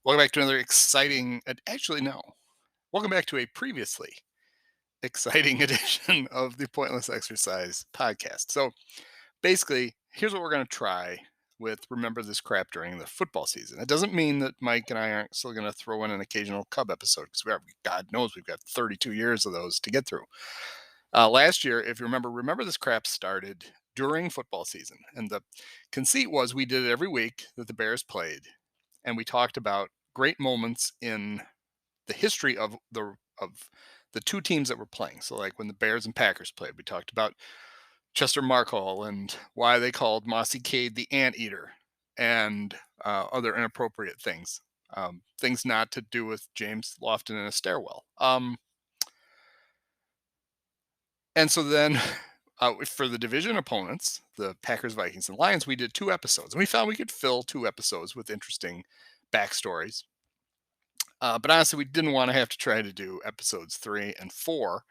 Welcome back to another exciting, actually, no. Welcome back to a previously exciting edition of the Pointless Exercise podcast. So basically, here's what we're going to try with Remember This Crap during the football season. It doesn't mean that Mike and I aren't still going to throw in an occasional Cub episode because God knows we've got 32 years of those to get through. Last year, if you remember This Crap started during football season. And the conceit was we did it every week that the Bears played. And we talked about great moments in the history of the two teams that were playing. So like when the Bears and Packers played, we talked about Chester Markall and why they called Mossy Cade the Anteater and other inappropriate things. Things not to do with James Lofton in a stairwell. And so then for the division opponents, the Packers, Vikings, and Lions, we did 2 episodes. And we found we could fill 2 episodes with interesting backstories. But honestly, we didn't want to have to try to do episodes 3 and 4.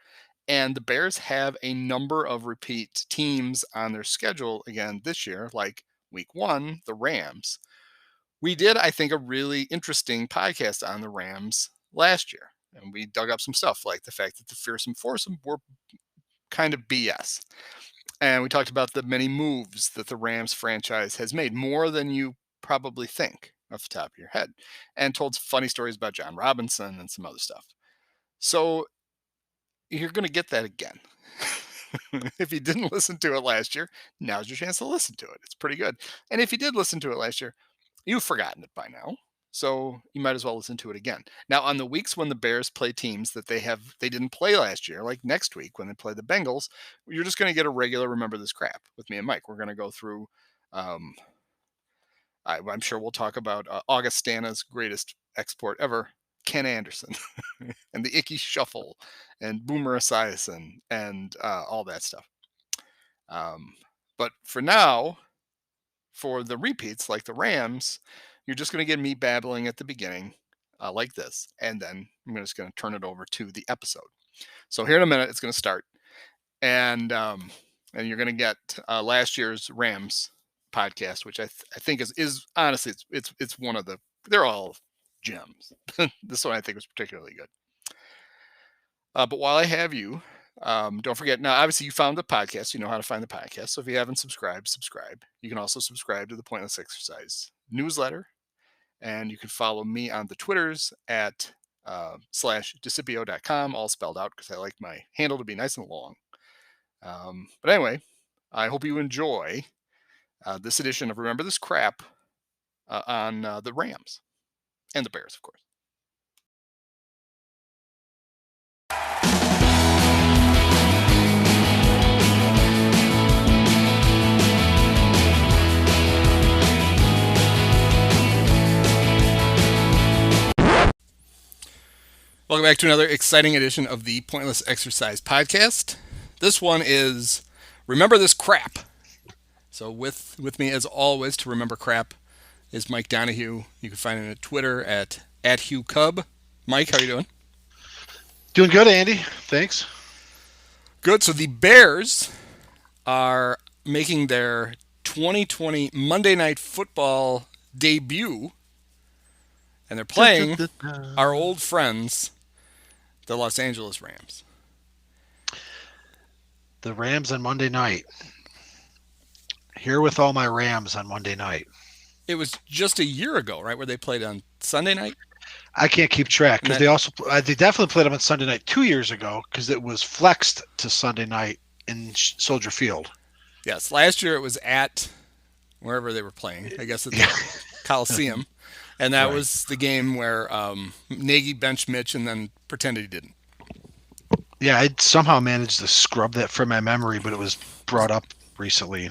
And the Bears have a number of repeat teams on their schedule again this year, like week 1, the Rams. We did, I think, a really interesting podcast on the Rams last year. And we dug up some stuff like the fact that the Fearsome Foursome were kind of BS. And we talked about the many moves that the Rams franchise has made, more than you probably think off the top of your head, and told funny stories about John Robinson and some other stuff. So you're going to get that again. If you didn't listen to it last year, now's your chance to listen to it. It's pretty good. And if you did listen to it last year, you've forgotten it by now. So you might as well listen to it again. Now, on the weeks when the Bears play teams that they didn't play last year, like next week when they play the Bengals, you're just going to get a regular Remember This Crap with me and Mike. We're going to go through, I'm sure we'll talk about Augustana's greatest export ever, Ken Anderson, and the Icky Shuffle, and Boomer Esiason, and all that stuff. But for now, for the repeats, like the Rams, you're just going to get me babbling at the beginning like this, and then I'm just going to turn it over to the episode. So here in a minute, it's going to start, and you're going to get last year's Rams podcast, which I think is honestly it's one of they're all gems. This one I think was particularly good. But while I have you, don't forget, now obviously you found the podcast, you know how to find the podcast. So if you haven't subscribed, subscribe. You can also subscribe to the Pointless Exercise newsletter, and you can follow me on the Twitters at /Discipio.com, all spelled out because I like my handle to be nice and long. But anyway, I hope you enjoy this edition of Remember This Crap on the Rams and the Bears, of course. Welcome back to another exciting edition of the Pointless Exercise podcast. This one is Remember This Crap. So with me, as always, to remember crap is Mike Donahue. You can find him at Twitter at @HughCub. Mike, how are you doing? Doing good, Andy. Thanks. Good. So the Bears are making their 2020 Monday Night Football debut, and they're playing our old friends, the Los Angeles Rams. The Rams on Monday night. Here with all my Rams on Monday night. It was just a year ago, right, where they played on Sunday night? I can't keep track because they definitely played them on Sunday night 2 years ago because it was flexed to Sunday night in Soldier Field. Yes, last year it was at wherever they were playing, I guess at the Coliseum, and that was the game where Nagy benched Mitch and then pretended he didn't. Yeah, I somehow managed to scrub that from my memory, but it was brought up recently.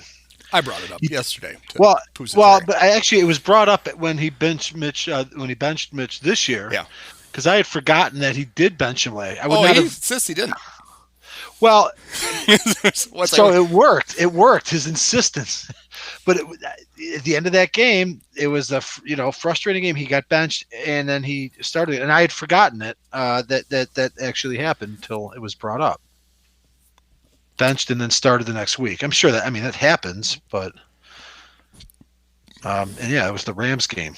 I brought it up yesterday. But it was brought up when he benched Mitch. When he benched Mitch this year, yeah, because I had forgotten that he did bench him late. He insists he didn't. Well, it worked. It worked. His insistence, but at the end of that game, it was a frustrating game. He got benched, and then he started it, and I had forgotten it that actually happened until it was brought up. Benched and then started the next week. I'm sure that happens, but it was the Rams game.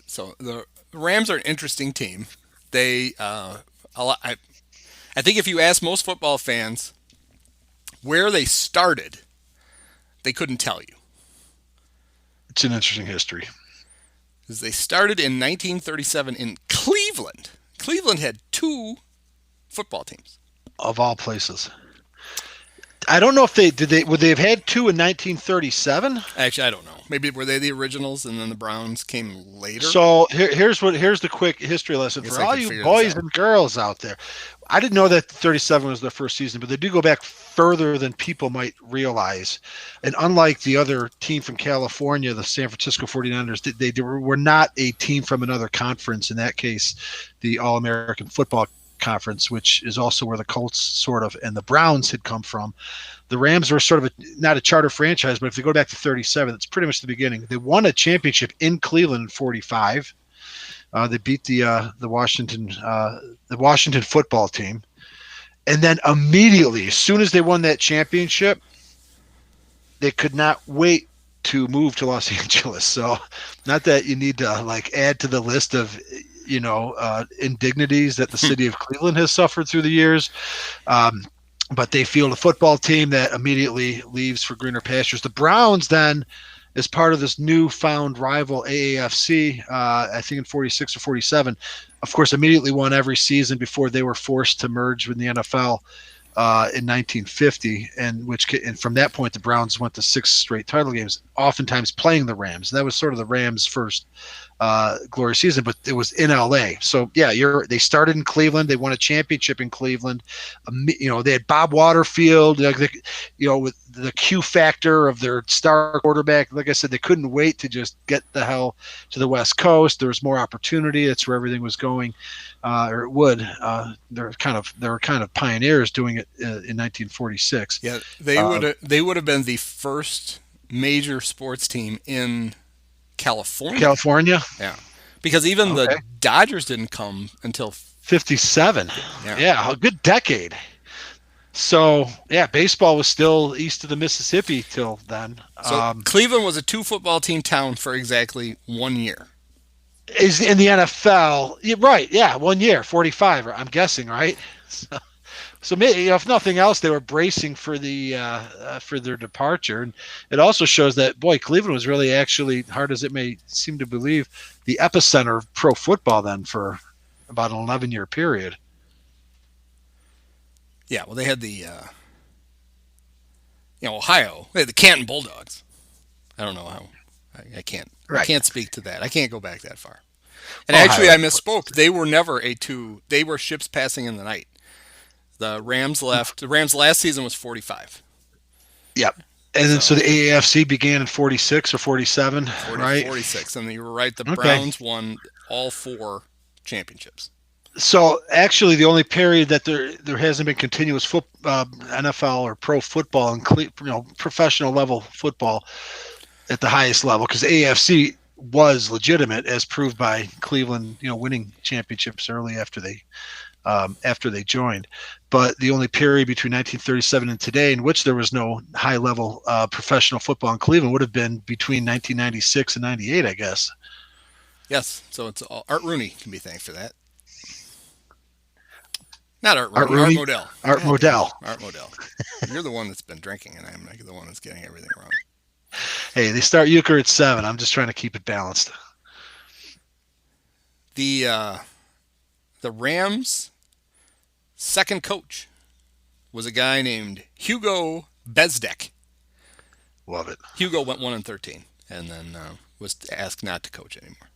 So the Rams are an interesting team. They, I think if you ask most football fans where they started, they couldn't tell you. It's an interesting history. Because they started in 1937 in Cleveland. Cleveland had two football teams. Of all places. I don't know if would they have had two in 1937? Actually, I don't know. Maybe were they the originals and then the Browns came later? So here's the quick history lesson for all you boys and girls out there. I didn't know that 37 was their first season, but they do go back further than people might realize. And unlike the other team from California, the San Francisco 49ers, they were not a team from another conference. In that case, the All-American Football Conference, which is also where the Colts sort of and the Browns had come from. The Rams were sort of not a charter franchise, but if you go back to 37, it's pretty much the beginning. They won a championship in Cleveland in 45. They beat the Washington football team, and then immediately, as soon as they won that championship, they could not wait to move to Los Angeles. So, not that you need to like add to the list of indignities that the city of Cleveland has suffered through the years. But they field a football team that immediately leaves for greener pastures. The Browns then, as part of this newfound rival AAFC, I think in 46 or 47, of course, immediately won every season before they were forced to merge with the NFL in 1950, and from that point, the Browns went to 6 straight title games, oftentimes playing the Rams. And that was sort of the Rams' first glorious season, but it was in LA. So yeah, they started in Cleveland. They won a championship in Cleveland. They had Bob Waterfield, with the Q factor of their star quarterback. Like I said, they couldn't wait to just get the hell to the West Coast. There was more opportunity. That's where everything was going, or it would. They were kind of pioneers doing it in 1946. Yeah, they would have been the first major sports team in California. Yeah. Because even the Dodgers didn't come until 57. Yeah, a good decade. So, yeah, baseball was still east of the Mississippi till then. So Cleveland was a 2 football team town for exactly 1 year. Is in the NFL. Right, yeah, 1 year, 45, I'm guessing, right? So maybe, if nothing else, they were bracing for their departure, and it also shows that Cleveland was really, actually, hard as it may seem to believe, the epicenter of pro football then for about an 11-year period. Yeah, well, they had the Ohio. They had the Canton Bulldogs. I don't know how. I can't. Right. I can't speak to that. I can't go back that far. And Ohio. Actually, I misspoke. They were never a 2. They were ships passing in the night. The Rams left. The Rams' last season was 45. Yep. And then so the AAFC began in 46 or 47, right? 46. And you were right. The Browns won all 4 championships. So actually, the only period that there hasn't been continuous NFL or pro football and professional level football at the highest level, because AAFC was legitimate, as proved by Cleveland, winning championships early after they joined. But the only period between 1937 and today in which there was no high-level professional football in Cleveland would have been between 1996 and 98, I guess. Yes, so it's Art Rooney can be thanked for that. Not Art Rooney, Art Modell. Art Modell. Art Modell. You're the one that's been drinking, and I'm the one that's getting everything wrong. Hey, they start euchre at 7. I'm just trying to keep it balanced. The Rams' second coach was a guy named Hugo Bezdek. Love it. Hugo went 1-13, and then was asked not to coach anymore.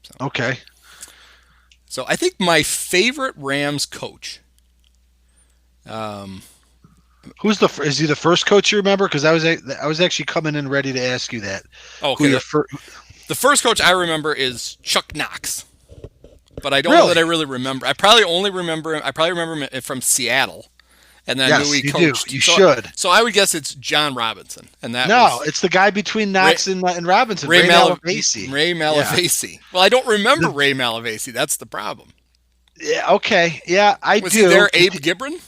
So. Okay. So I think my favorite Rams coach. Is he the first coach you remember? Because I was actually coming in ready to ask you that. Okay. The first coach I remember is Chuck Knox. But I don't know that I really remember. I probably remember him from Seattle, and then I knew he coached. You should. So I would guess it's John Robinson, and it's the guy between Knox and Robinson. Ray Malavasi. Ray Malavasi. Yeah. Well, I don't remember Ray Malavasi. That's the problem. Yeah. Okay. Yeah, I do. Was he there? Abe Gibran?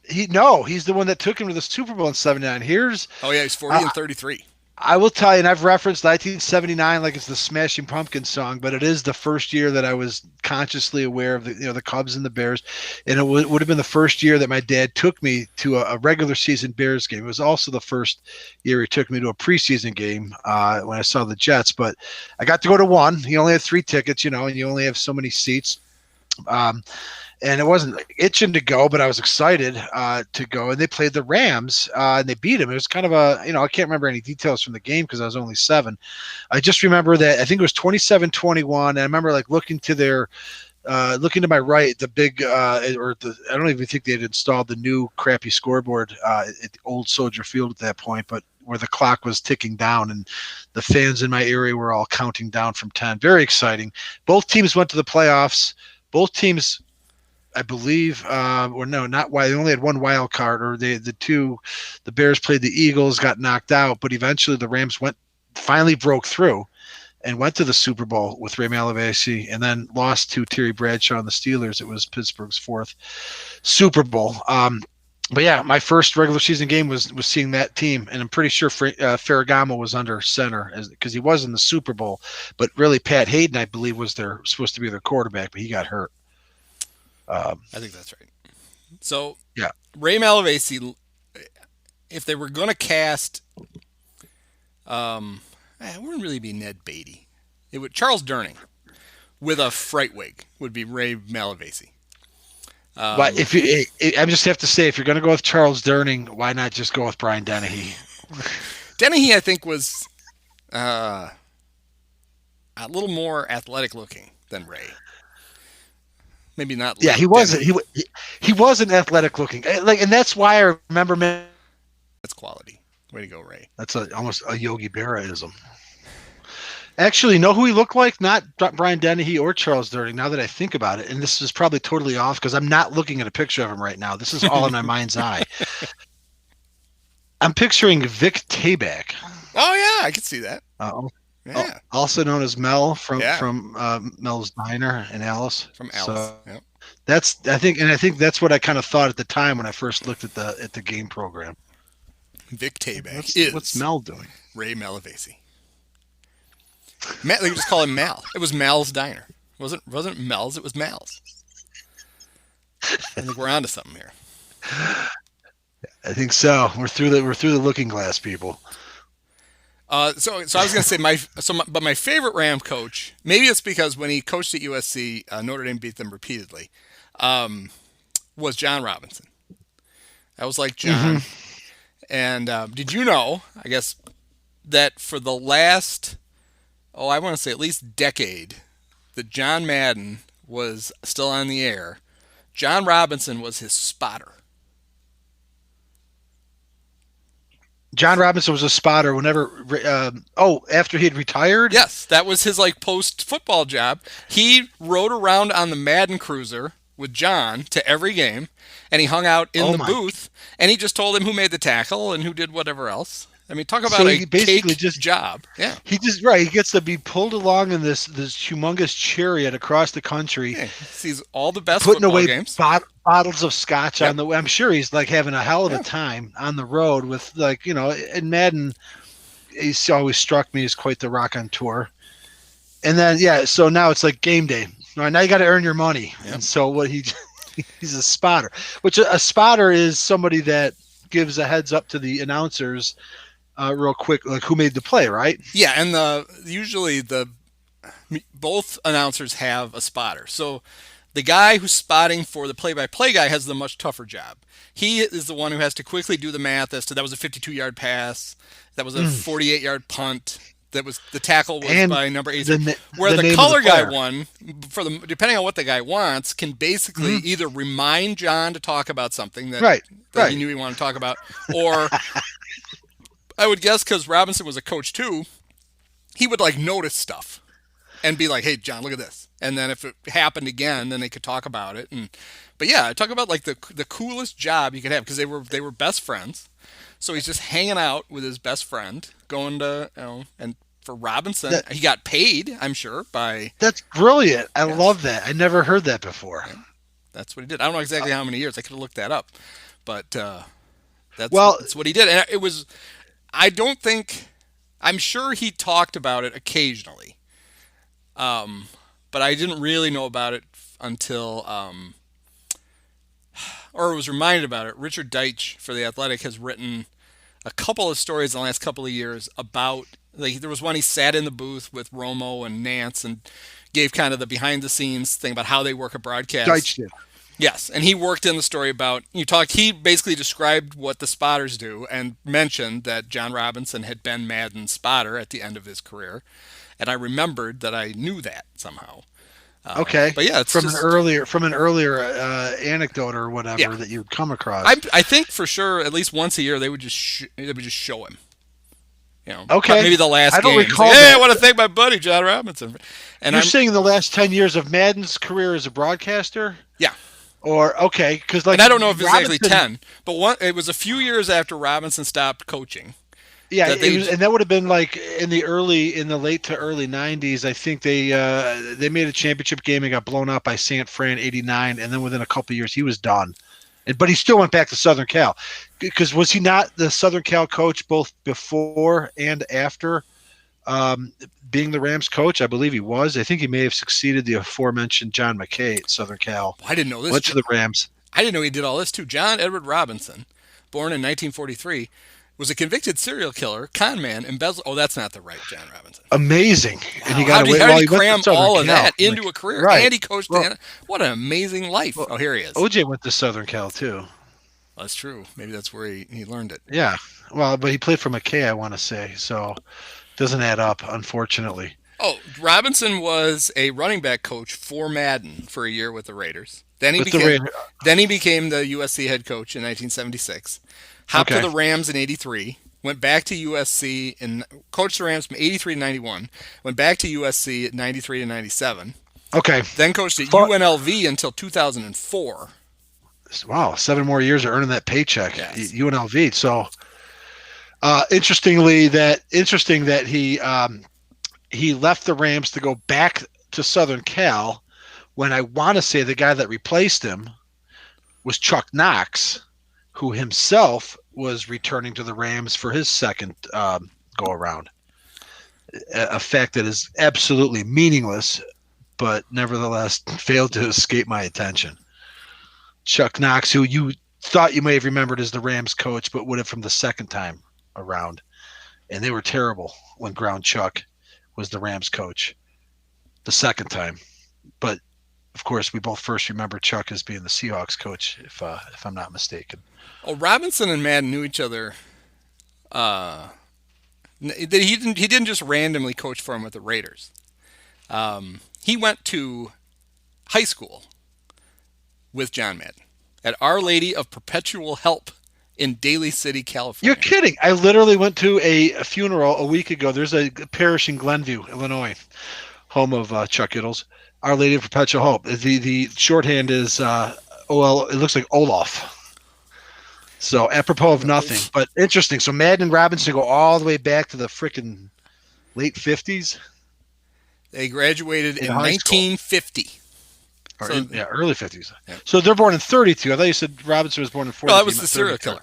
He's the one that took him to the Super Bowl in '79. He's 40-33. I will tell you, and I've referenced 1979 like it's the Smashing Pumpkins song, but it is the first year that I was consciously aware of the Cubs and the Bears, and it would have been the first year that my dad took me to a regular season Bears game. It was also the first year he took me to a preseason game when I saw the Jets, but I got to go to one. He only had 3 tickets, and you only have so many seats. Um, and it wasn't itching to go, but I was excited to go. And they played the Rams, and they beat them. It was kind of I can't remember any details from the game because I was only 7. I just remember that I think it was 27-21. And I remember like looking to my right, the big, I don't even think they had installed the new crappy scoreboard at the old Soldier Field at that point, but where the clock was ticking down and the fans in my area were all counting down from 10. Very exciting. Both teams went to the playoffs. Both teams, I believe, or no, not why they only had one wild card, or the Bears played the Eagles, got knocked out, but eventually the Rams finally broke through and went to the Super Bowl with Ray Malavasi, and then lost to Terry Bradshaw and the Steelers. It was Pittsburgh's 4th Super Bowl. But yeah, my first regular season game was seeing that team, and I'm pretty sure Ferragamo was under center because he was in the Super Bowl, but really Pat Hayden, I believe, was supposed to be their quarterback, but he got hurt. I think that's right. So yeah, Ray Malavasi, if they were going to cast, it wouldn't really be Ned Beatty. It would Charles Durning with a fright wig would be Ray Malavasi. But I just have to say, if you're going to go with Charles Durning, why not just go with Brian Dennehy? Dennehy, I think, was a little more athletic looking than Ray. Maybe not. Yeah, he wasn't. He wasn't athletic looking. And that's why I remember. That's quality. Way to go, Ray. That's almost a Yogi Berra-ism. Actually, know who he looked like? Not Brian Dennehy or Charles Durning, now that I think about it. And this is probably totally off because I'm not looking at a picture of him right now. This is all in my mind's eye. I'm picturing Vic Tayback. Oh, yeah, I can see that. Yeah. Also known as Mel from Mel's Diner and Alice. From Alice. So I think that's what I kind of thought at the time when I first looked at the game program. Vic Tayback what's Mel doing? Ray Malavasi. They could just call him Mal. It was Mal's Diner. It wasn't Mel's, it was Mal's. I think we're onto something here. I think so. We're through the looking glass, people. So I was going to say my favorite Ram coach, maybe it's because when he coached at USC, Notre Dame beat them repeatedly, was John Robinson. I was like John. Mm-hmm. And did you know, I guess, that for the last, I want to say at least decade, that John Madden was still on the air, John Robinson was his spotter. John Robinson was a spotter whenever, after he had retired? Yes, that was his post-football job. He rode around on the Madden Cruiser with John to every game, and he hung out in the booth, and he just told him who made the tackle and who did whatever else. I mean, talk about a cake job. Yeah. He gets to be pulled along in this humongous chariot across the country. Yeah, he sees all the best putting football away games. Bottles of scotch on the way. I'm sure he's having a hell of a time on the road with and Madden, he's always struck me as quite the raconteur. And then, so now it's like game day. All right, now you got to earn your money. Yep. And so he's a spotter, which a spotter is somebody that gives a heads up to the announcers real quick, like who made the play, right? Yeah, and usually both announcers have a spotter. So the guy who's spotting for the play-by-play guy has the much tougher job. He is the one who has to quickly do the math as to that was a 52-yard pass, that was a 48-yard punt, that was the tackle was by number 8. Where the color guy one, depending on what the guy wants, can basically either remind John to talk about something that he knew he wanted to talk about, or I would guess because Robinson was a coach too, he would notice stuff and be like, "Hey, John, look at this." And then if it happened again, then they could talk about it. But yeah, talk about the coolest job you could have because they were best friends. So he's just hanging out with his best friend, going to and for Robinson, he got paid, I'm sure, by. That's brilliant. I love that. I never heard that before. Yeah. That's what he did. I don't know exactly how many years. I could have looked that up, but that's what he did. And it was. I don't think I'm sure he talked about it occasionally, but I didn't really know about it until, or was reminded about it. Richard Deitch for The Athletic has written a couple of stories in the last couple of years about, like, there was one he sat in the booth with Romo and Nance and gave kind of the behind the scenes thing about how they work a broadcast. Deitch did. Yes, and he worked in the story about, he basically described what the spotters do and mentioned that John Robinson had been Madden's spotter at the end of his career. And I remembered that I knew that somehow. Okay, but yeah, it's from just, an earlier anecdote or whatever that you'd come across. I think for sure at least once a year they would just show him. Okay, maybe the last I don't game. recall. Like, hey, I want to thank my buddy John Robinson. And you're saying the last 10 years of Madden's career as a broadcaster? Yeah. Or okay, because like, and I don't know if it's Robinson, exactly 10, but it was a few years after Robinson stopped coaching. Yeah, and that would have been like in the late to early 90s. I think they made a championship game and got blown out by St. Fran 89, and then within a couple of years he was done. But he still went back to Southern Cal, because was he not the Southern Cal coach both before and after being the Rams coach? I believe he was. I think he may have succeeded the aforementioned John McKay at Southern Cal. I didn't know this. Went to the Rams. I didn't know he did all this too. John Edward Robinson, born in 1943. Was a convicted serial killer, con man, embezzler. Oh, that's not the right John Robinson. Amazing. Wow. And he got away. How did he went cram to Southern all of Cal. that into a career? Right. And he coached. What an amazing life. Well, here he is. OJ went to Southern Cal too. That's true. Maybe that's where he learned it. Yeah. Well, but he played for McKay, I want to say. So doesn't add up, unfortunately. Oh, Robinson was a running back coach for Madden for a year with the Raiders. Then he became the USC head coach in 1976. Hopped to the Rams in 83. Went back to USC and coached the Rams from 83 to 91. Went back to USC at 93 to 97. Okay. Then coached at UNLV until 2004. Wow, 7 more years of earning that paycheck. Yes. UNLV. So, interesting that he left the Rams to go back to Southern Cal, when I want to say the guy that replaced him was Chuck Knox, who himself was returning to the Rams for his second go-around. A fact that is absolutely meaningless, but nevertheless failed to escape my attention. Chuck Knox, who you thought you may have remembered as the Rams coach, but would have from the second time around. And they were terrible when Ground Chuck was the Rams coach the second time. But, of course, we both first remember Chuck as being the Seahawks coach, if I'm not mistaken. Well, Robinson and Madden knew each other. He didn't just randomly coach for him with the Raiders. He went to high school with John Madden at Our Lady of Perpetual Help in Daly City, California. You're kidding. I literally went to a funeral a week ago. There's a parish in Glenview, Illinois, home of Chuck Iddles. Our Lady of Perpetual Hope. The shorthand is, it looks like Olaf. So apropos of nothing, but interesting. So Madden and Robinson go all the way back to the frickin' late 50s. They graduated in 1950. Early 50s. Yeah. So they're born in 32. I thought you said Robinson was born in 40. No, that was the serial killer.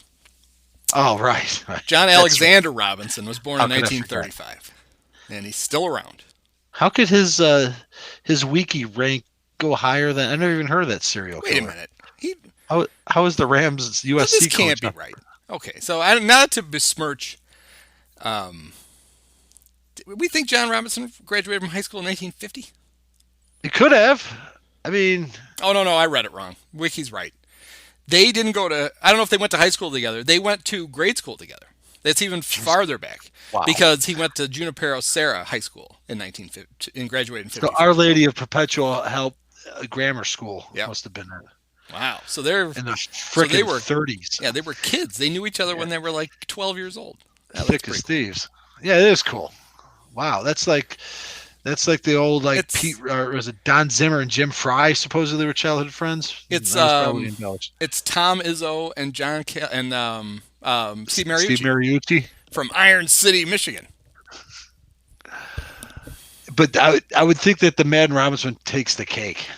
Oh, right. John Alexander Robinson was born in 1935, and he's still around. How could his wiki rank go higher than? I never even heard of that serial killer. Wait a minute. How is the Rams USC coach? This can't be right. Okay, so not to besmirch. We think John Robinson graduated from high school in 1950. He could have. I mean. Oh no, I read it wrong. Wiki's right. They didn't go to. I don't know if they went to high school together. They went to grade school together. That's even farther back. Wow. Because he went to Junipero Serra High School in 1950 and graduated in 50. So Our Lady of Perpetual Help Grammar School must have been it. Wow. So they're in the freaking 30s. Yeah, they were kids. They knew each other when they were like 12 years old. Thick as thieves. Cool. Yeah, it is cool. Wow, that's like the old Pete, or was it Don Zimmer and Jim Fry supposedly were childhood friends? It's Tom Izzo and John Steve Mariucci from Iron City, Michigan. But I would think that the Madden Robinson takes the cake.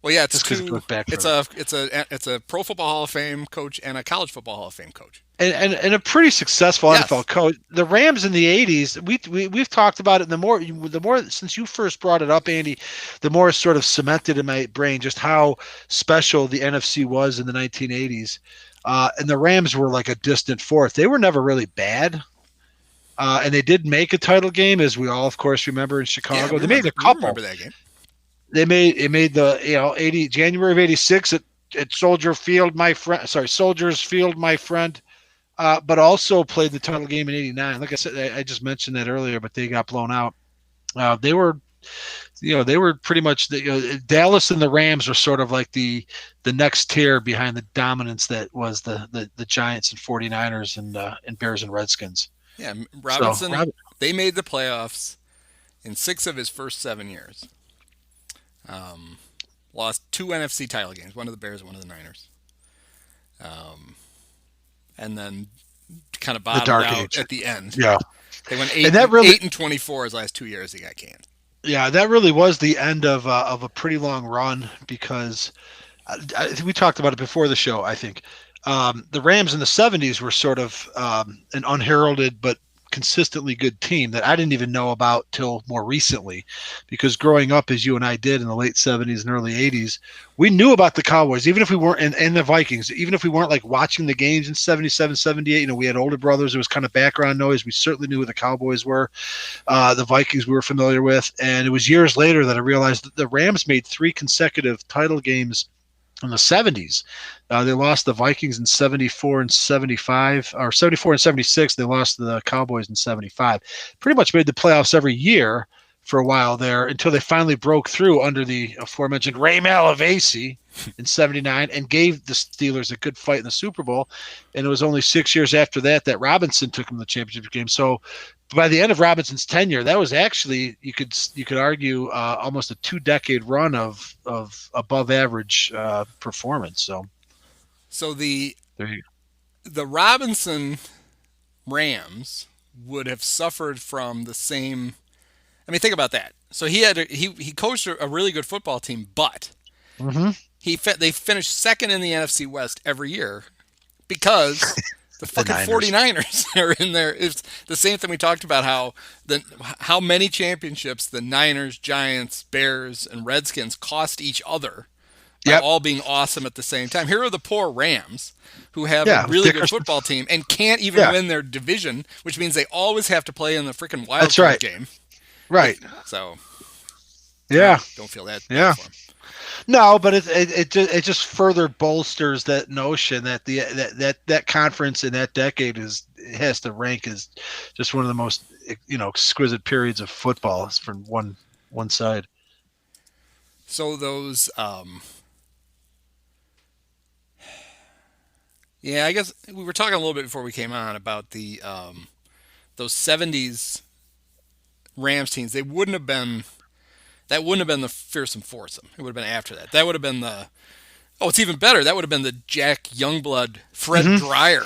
Well, yeah, it's just because it two. goes back It's further. a Pro Football Hall of Fame coach and a College Football Hall of Fame coach. And a pretty successful Yes. NFL coach. The Rams in the '80s, we've talked about it. The more since you first brought it up, Andy, the more it's sort of cemented in my brain just how special the NFC was in the 1980s. And the Rams were like a distant fourth. They were never really bad. And they did make a title game, as we all, of course, remember in Chicago. They made a couple. Remember that game? They made the January of '86 at Soldiers Field, my friend. But also played the title game in '89. Like I said, I just mentioned that earlier, but they got blown out. They were pretty much Dallas and the Rams were sort of like the next tier behind the dominance that was the Giants and 49ers and Bears and Redskins. Yeah, Robinson. They made the playoffs in 6 of his first 7 years. Lost 2 NFC title games, one of the Bears, one of the Niners. And then kind of bottomed out at the end. Yeah, they went 8-24 his last 2 years. He got canned. Yeah, that really was the end of a pretty long run because we talked about it before the show. I think the Rams in the '70s were sort of an unheralded but consistently good team that I didn't even know about till more recently, because growing up as you and I did in the late '70s and early '80s, we knew about the Cowboys, even if we weren't and the Vikings, even if we weren't like watching the games in '77, '78. We had older brothers. It was kind of background noise. We certainly knew who the Cowboys were. The Vikings we were familiar with, and it was years later that I realized that the Rams made 3 consecutive title games in the '70s. They lost the Vikings in '74 and '75, or '74 and '76. They lost the Cowboys in '75. Pretty much made the playoffs every year for a while there until they finally broke through under the aforementioned Ray Malavasi in '79 and gave the Steelers a good fight in the Super Bowl. And it was only 6 years after that Robinson took them to the championship game. So by the end of Robinson's tenure, that was actually, you could argue, almost a 2-decade run of above average performance. So the Robinson Rams would have suffered from the same. I mean, think about that. So he coached a really good football team, but they finished second in the NFC West every year because the fucking 49ers are in there. It's the same thing we talked about, how many championships the Niners, Giants, Bears, and Redskins cost each other by all being awesome at the same time. Here are the poor Rams who have a really good football team and can't even win their division, which means they always have to play in the freaking wild card game. Right. So, don't feel that. Yeah. For 'em. No, but it just further bolsters that notion that that conference in that decade has to rank as just one of the most exquisite periods of football from one side. So those, I guess we were talking a little bit before we came on about the those '70s Rams teams. That wouldn't have been the Fearsome Foursome. It would have been after that. That would have been it's even better. That would have been the Jack Youngblood, Fred Dreyer,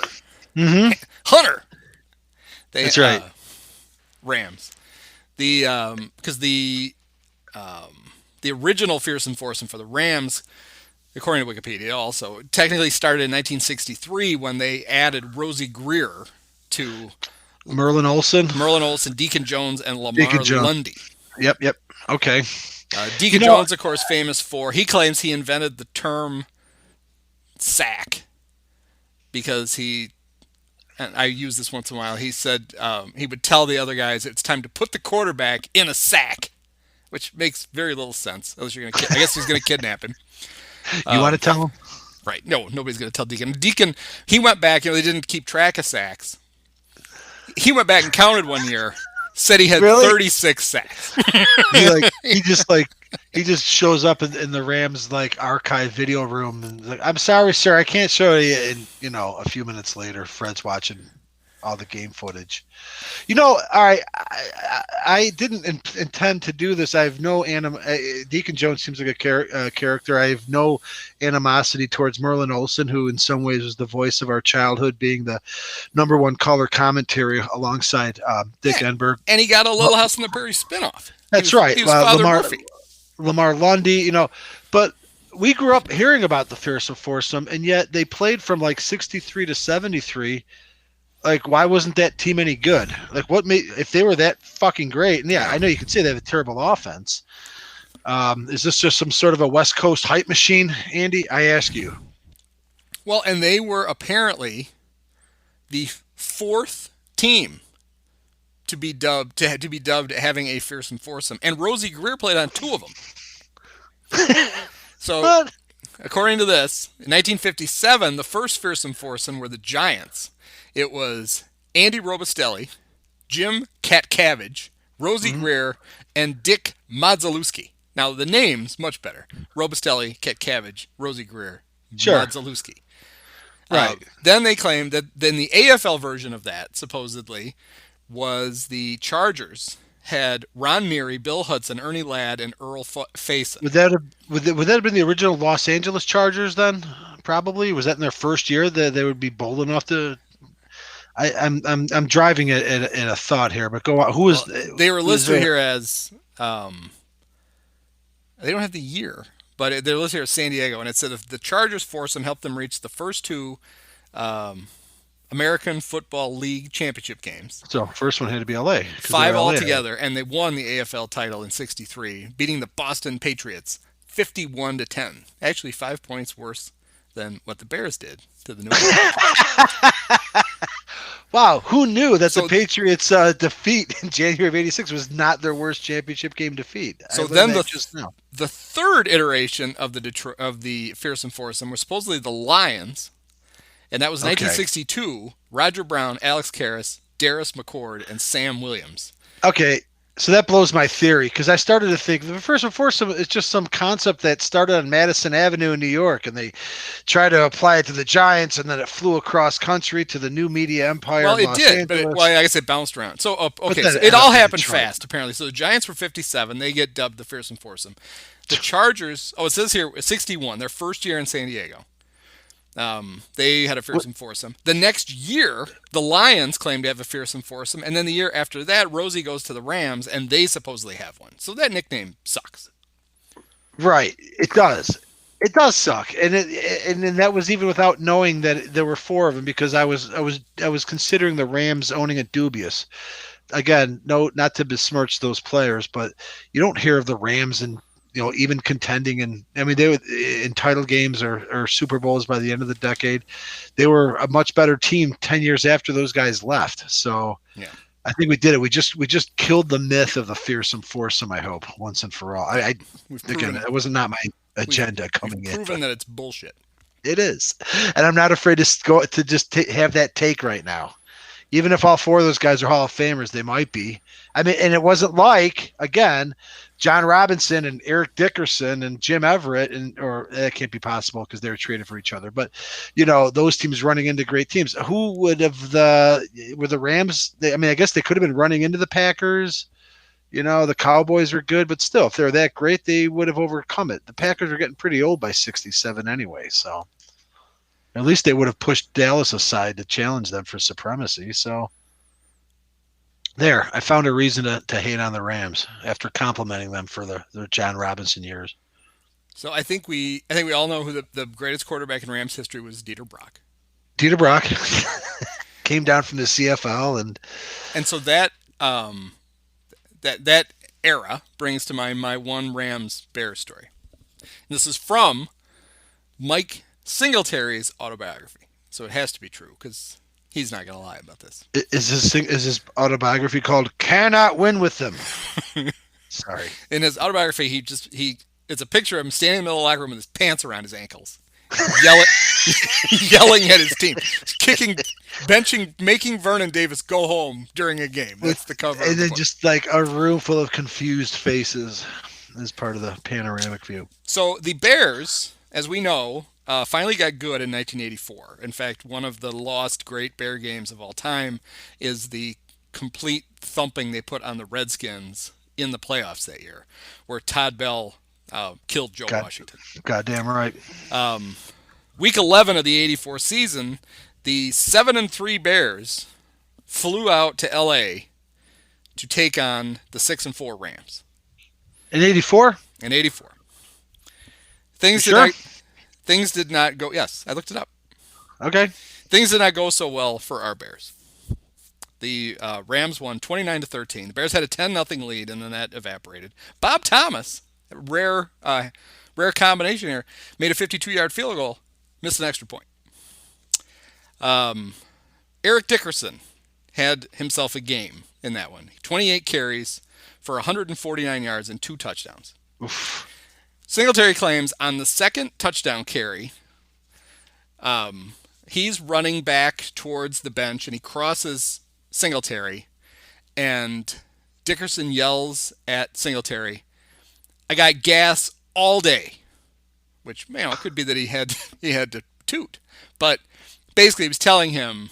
Hunter. That's right. Rams. Because the original Fearsome Foursome for the Rams, according to Wikipedia, also technically started in 1963 when they added Rosie Greer to Merlin Olsen, Deacon Jones, and Lamar Lundy. Yep. Okay. Deacon Jones, of course, famous for, he claims he invented the term sack because and I use this once in a while, he said he would tell the other guys it's time to put the quarterback in a sack, which makes very little sense. Unless I guess he's going to kidnap him. You want to tell him? Right. No, nobody's going to tell Deacon. Deacon, he went back, they didn't keep track of sacks. He went back and counted one year. Said he had 36 sacks. he just shows up in the Rams archive video room and I'm sorry, sir, I can't show you. And a few minutes later, Fred's watching all the game footage. All right, I didn't intend to do this. I have no Deacon Jones seems like a character. I have no animosity towards Merlin Olsen, who in some ways was the voice of our childhood, being the #1 color commentary alongside Dick Enberg. And he got a Little House on the Prairie spinoff. That's right. He was Father Murphy. Lamar Lundy, but we grew up hearing about the Fearsome Foursome, and yet they played from like 63 to 73. Like, why wasn't that team any good? Like, what made, if they were that fucking great? And yeah, I know you could say they have a terrible offense. Is this just some sort of a West Coast hype machine, Andy? I ask you. Well, and they were apparently the fourth team to be dubbed having a Fearsome Foursome, and Rosie Greer played on two of them. So, What? according to this, in 1957, the first Fearsome Foursome were the Giants. It was Andy Robustelli, Jim Cattcavage, Rosie Greer, and Dick Modzelewski. Now, the name's much better. Robustelli, Cattcavage, Rosie Greer, Sure. Modzelewski. Right. Then they claimed that then the AFL version of that, supposedly, was the Chargers had Ron Neary, Bill Hudson, Ernie Ladd, and Earl Faison. Would that have been the original Los Angeles Chargers then? Probably. Was that in their first year that they would be bold enough to? I'm driving at a thought here, but go on. Who is? They were listed here as they don't have the year, but they're listed here as San Diego, and it said if the Chargers foursome helped them reach the first two American Football League championship games. So first one had to be LA. 5 altogether, and they won the AFL title in '63, beating the Boston Patriots 51-10. Actually, 5 points worse than what the Bears did to the New England. Wow, who knew that the Patriots' defeat in January of '86 was not their worst championship game defeat? So then the third iteration of the Fearsome Foursome was supposedly the Lions, and that was 1962. Roger Brown, Alex Karras, Darius McCord, and Sam Williams. Okay, so that blows my theory because I started to think the Fearsome Foursome is just some concept that started on Madison Avenue in New York, and they tried to apply it to the Giants, and then it flew across country to the new media empire. Well, in it Los did, Angeles. but I guess it bounced around. So, okay, so it all happened fast, apparently. So the Giants were 57. They get dubbed the Fearsome Foursome. The Chargers, it says here 61, their first year in San Diego. They had a Fearsome Foursome. The next year, the Lions claimed to have a Fearsome Foursome, and then the year after that, Rosie goes to the Rams, and they supposedly have one. So that nickname sucks. Right, it does. It does suck, and that was even without knowing that there were 4 of them because I was considering the Rams owning it dubious. Again, no, not to besmirch those players, but you don't hear of the Rams and even contending, and I mean, they were in title games or Super Bowls by the end of the decade. They were a much better team 10 years after those guys left. So yeah, I think we did it. We just killed the myth of the Fearsome Foursome, I hope, once and for all. Again, it was not my agenda coming in. Proven that it's bullshit. It is, and I'm not afraid to just have that take right now. Even if all 4 of those guys are Hall of Famers, they might be. I mean, and it wasn't like, again, John Robinson and Eric Dickerson and Jim Everett, or that can't be possible because they were traded for each other. But, those teams running into great teams. Who would have were the Rams? I guess they could have been running into the Packers. The Cowboys were good, but still, if they're that great, they would have overcome it. The Packers are getting pretty old by 67 anyway, so. At least they would have pushed Dallas aside to challenge them for supremacy. So there, I found a reason to hate on the Rams after complimenting them for their John Robinson years. So I think we all know who the greatest quarterback in Rams history was. Dieter Brock. Dieter Brock came down from the CFL, and so that that era brings to mind my one Rams Bears story. This is from Mike Singletary's autobiography, so it has to be true because he's not going to lie about this. Is his autobiography called "Cannot Win with Them"? Sorry. In his autobiography, it's a picture of him standing in the middle of the locker room with his pants around his ankles, yelling at his team, kicking, benching, making Vernon Davis go home during a game. That's the cover. And then just like a room full of confused faces as part of the panoramic view. So the Bears, as we know, finally got good in 1984. In fact, one of the lost great Bear games of all time is the complete thumping they put on the Redskins in the playoffs that year, where Todd Bell killed Joe Washington. Goddamn right. Week 11 of the '84 season, the 7-3 Bears flew out to L.A. to take on the 6-4 Rams. In '84? In '84. Things did sure? not things did not go. Yes, I looked it up. Okay. Things did not go so well for our Bears. The Rams won 29-13. The Bears had a 10-0 lead, and then that evaporated. Bob Thomas, rare combination here, made a 52-yard field goal, missed an extra point. Eric Dickerson had himself a game in that one. 28 carries for 149 yards and 2 touchdowns. Oof. Singletary claims on the second touchdown carry, he's running back towards the bench, and he crosses Singletary, and Dickerson yells at Singletary, "I got gas all day," which, it could be that he had to toot, but basically he was telling him,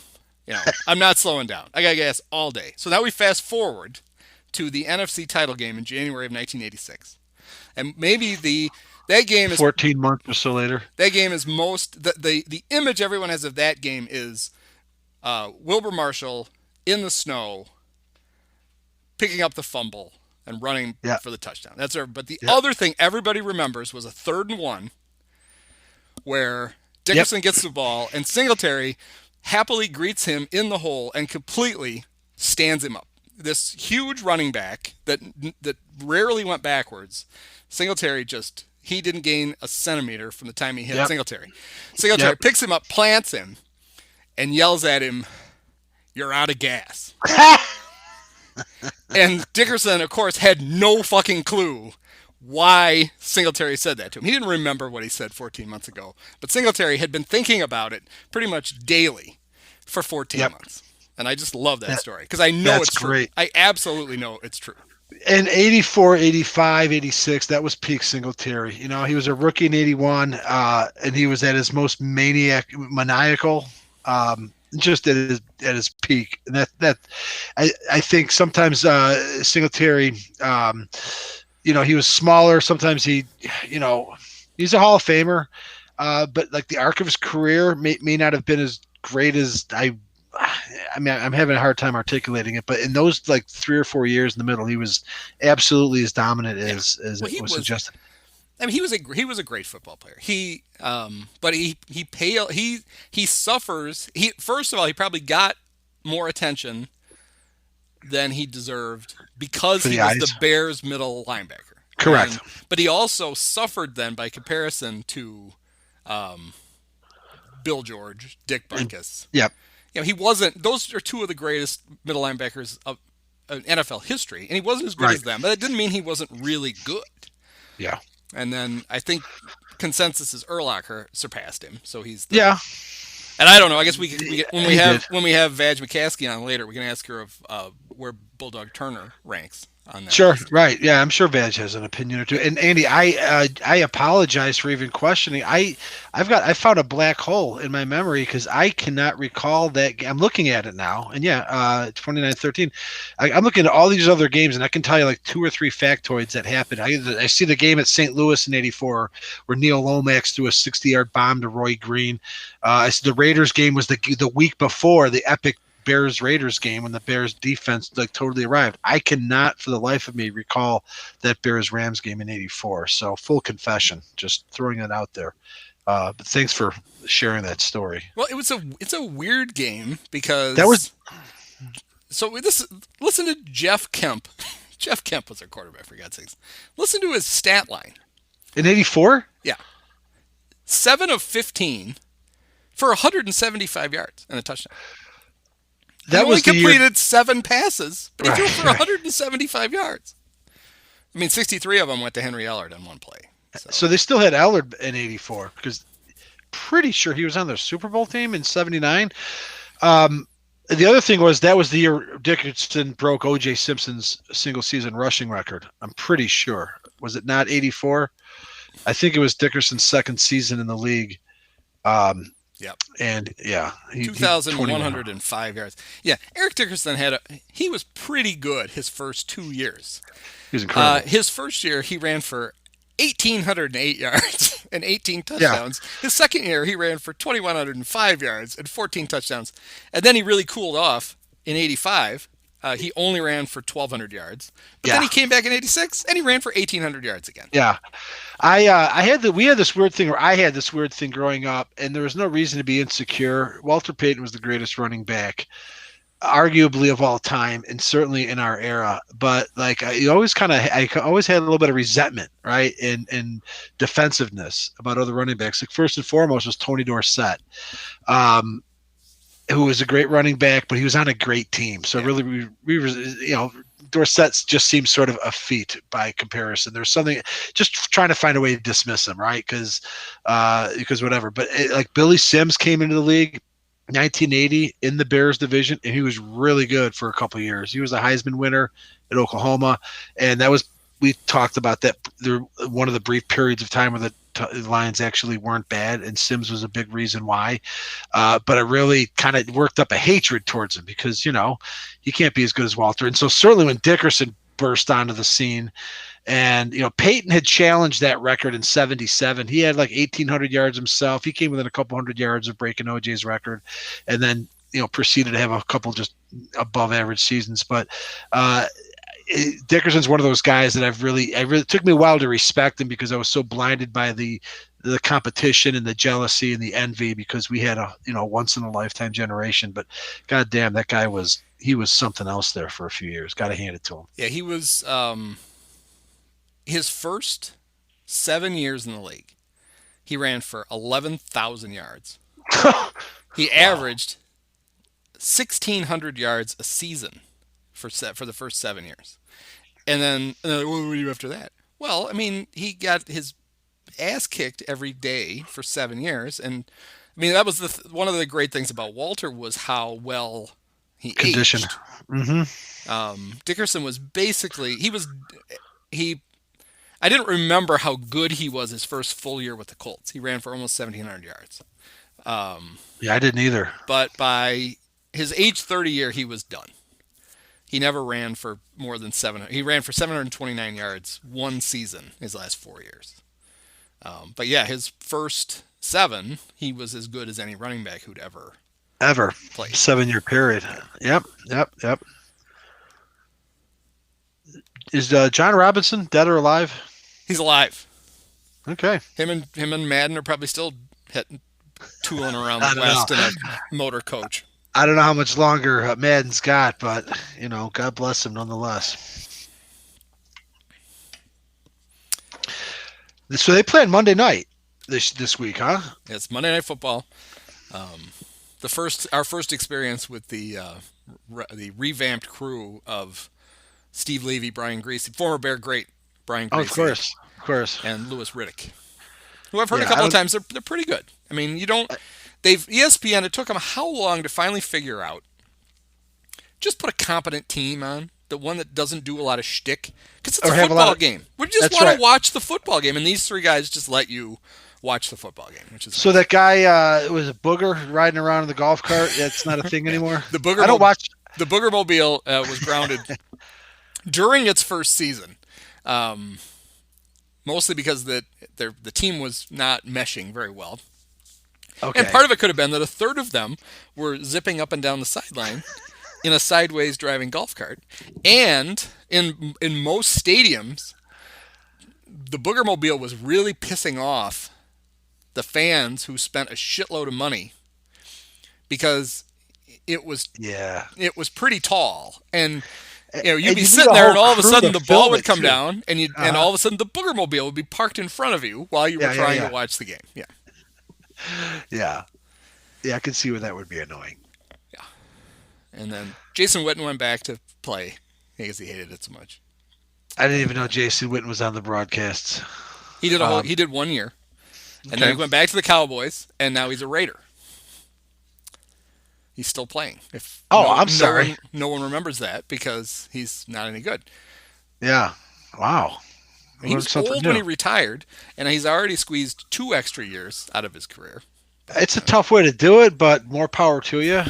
I'm not slowing down. I got gas all day. So now we fast forward to the NFC title game in January of 1986, and maybe that game is 14 months or so later. That game is the image everyone has of that game is Wilbur Marshall in the snow, picking up the fumble and running for the touchdown. But the other thing everybody remembers was a 3rd and 1 where Dickerson gets the ball and Singletary happily greets him in the hole and completely stands him up. This huge running back that rarely went backwards. Singletary he didn't gain a centimeter from the time he hit Singletary. Singletary picks him up, plants him, and yells at him, "You're out of gas." And Dickerson, of course, had no fucking clue why Singletary said that to him. He didn't remember what he said 14 months ago. But Singletary had been thinking about it pretty much daily for 14 months. And I just love that story because I know it's true. Great. I absolutely know it's true. In 84, 85, 86, that was peak Singletary. He was a rookie in 81, and he was at his most maniacal, just at his peak. And that I think sometimes Singletary, he was smaller. Sometimes he's a Hall of Famer, but like the arc of his career may not have been as great as I'm having a hard time articulating it, but in those like 3 or 4 years in the middle, he was absolutely as dominant as it was suggested. I mean, he was a great football player. But he suffers. First of all, he probably got more attention than he deserved because he was the Bears' middle linebacker. Correct. But he also suffered then by comparison to Bill George, Dick Butkus. Yep. He wasn't. Those are 2 of the greatest middle linebackers of NFL history, and he wasn't as good as them. But it didn't mean he wasn't really good. Yeah. And then I think consensus is Urlacher surpassed him, so he's And I don't know. I guess we when we have Vaj McCaskey on later, we can ask her of where Bulldog Turner ranks on that. Sure, right. Yeah, I'm sure Vaj has an opinion or two. And Andy, I apologize for even questioning. I found a black hole in my memory because I cannot recall that. I'm looking at it now, and 29-13. I'm looking at all these other games, and I can tell you like 2 or 3 factoids that happened. I see the game at St. Louis in '84 where Neil Lomax threw a 60-yard bomb to Roy Green. I see the Raiders game was the week before the epic Bears-Raiders game when the Bears defense totally arrived. I cannot for the life of me recall that Bears-Rams game in '84. So full confession, just throwing it out there. But thanks for sharing that story. Well, it's a weird game because that was. So listen to Jeff Kemp. Jeff Kemp was our quarterback, for God's sakes. Listen to his stat line. In '84? Yeah. 7 of 15 for 175 yards and a touchdown. He only completed 7 passes, but he threw for 175 yards. I mean, 63 of them went to Henry Ellard on one play. So they still had Ellard in '84 because pretty sure he was on their Super Bowl team in '79. The other thing was that was the year Dickerson broke O.J. Simpson's single-season rushing record. I'm pretty sure. Was it not '84? I think it was Dickerson's second season in the league. Yep. And 2,105 yards. Yeah, Eric Dickerson he was pretty good his first 2 years. He was incredible. His first year, he ran for 1,808 yards and 18 touchdowns. Yeah. His second year, he ran for 2,105 yards and 14 touchdowns. And then he really cooled off in '85 he only ran for 1,200 yards. But then Yeah. he came back in 86 and he ran for 1,800 yards again. Yeah. We had this weird thing, or I had this weird thing growing up, and there was no reason to be insecure. Walter Payton was the greatest running back, arguably of all time, and certainly in our era. But like, I always had a little bit of resentment, right, and defensiveness about other running backs. Like first and foremost was Tony Dorsett, who was a great running back, but he was on a great team. So really, we were, Dorsett just seems sort of a feat by comparison. There's something just trying to find a way to dismiss him, right? Because whatever. But like Billy Sims came into the league 1980 in the Bears division, and he was really good for a couple of years. He was a Heisman winner at Oklahoma, and we talked about that. There one of the brief periods of time where the Lions actually weren't bad, and Sims was a big reason why. But I really kind of worked up a hatred towards him because, he can't be as good as Walter. And so certainly when Dickerson burst onto the scene, and, Peyton had challenged that record in 77. He had like 1,800 yards himself. He came within a couple hundred yards of breaking OJ's record, and then, proceeded to have a couple just above average seasons. But Dickerson's one of those guys that it took me a while to respect him because I was so blinded by the competition and the jealousy and the envy because we had a once in a lifetime generation. But goddamn, that guy was something else there for a few years. Got to hand it to him. Yeah, he was his first 7 years in the league. He ran for 11,000 yards. He averaged 1,600 yards a season for the first 7 years. And then what do we do after that? Well, I mean, he got his ass kicked every day for 7 years. And I mean, that was one of the great things about Walter was how well he conditioned. Aged. Mm-hmm. Dickerson was basically, I didn't remember how good he was his first full year with the Colts. He ran for almost 1,700 yards. Yeah, I didn't either. But by his age 30 year, he was done. He never ran for more than 700. He ran for 729 yards one season his last 4 years. But yeah, his first 7, he was as good as any running back who'd ever played. 7-year period. Yep. Is John Robinson dead or alive? He's alive. Okay. Him and Madden are probably still tooling around the West in a motor coach. I don't know how much longer Madden's got, but God bless him nonetheless. So they play on Monday night this week, huh? Yeah, it's Monday Night Football. Our first experience with the revamped crew of Steve Levy, Brian Greasy, former Bear great Brian Greasy, of course, and Louis Riddick, who I've heard a couple of times. They're pretty good. I mean, ESPN. It took them how long to finally figure out? Just put a competent team on, the one that doesn't do a lot of shtick, because it's a football game. We just want to watch the football game, and these 3 guys just let you watch the football game, which is so nice. That guy was a booger riding around in the golf cart. That's not a thing anymore. The Booger Mobile was grounded during its first season, mostly because the team was not meshing very well. Okay. And part of it could have been that a third of them were zipping up and down the sideline in a sideways driving golf cart. And in most stadiums, the Booger Mobile was really pissing off the fans who spent a shitload of money because it was pretty tall. And you'd be sitting there, and all of a sudden the ball would come down, and and all of a ssudden the Booger Mobile would be parked in front of you while you were trying to watch the game. Yeah, I can see where that would be annoying. Yeah, and then Jason Witten went back to play because he hated it so much. I didn't even know Jason Witten was on the broadcasts. He did he did 1 year, and then he went back to the Cowboys, and now he's a Raider. He's still playing. I'm sorry. No one remembers that because he's not any good. Yeah. Wow. He was old when he retired, and he's already squeezed 2 extra years out of his career. It's a tough way to do it, but more power to you.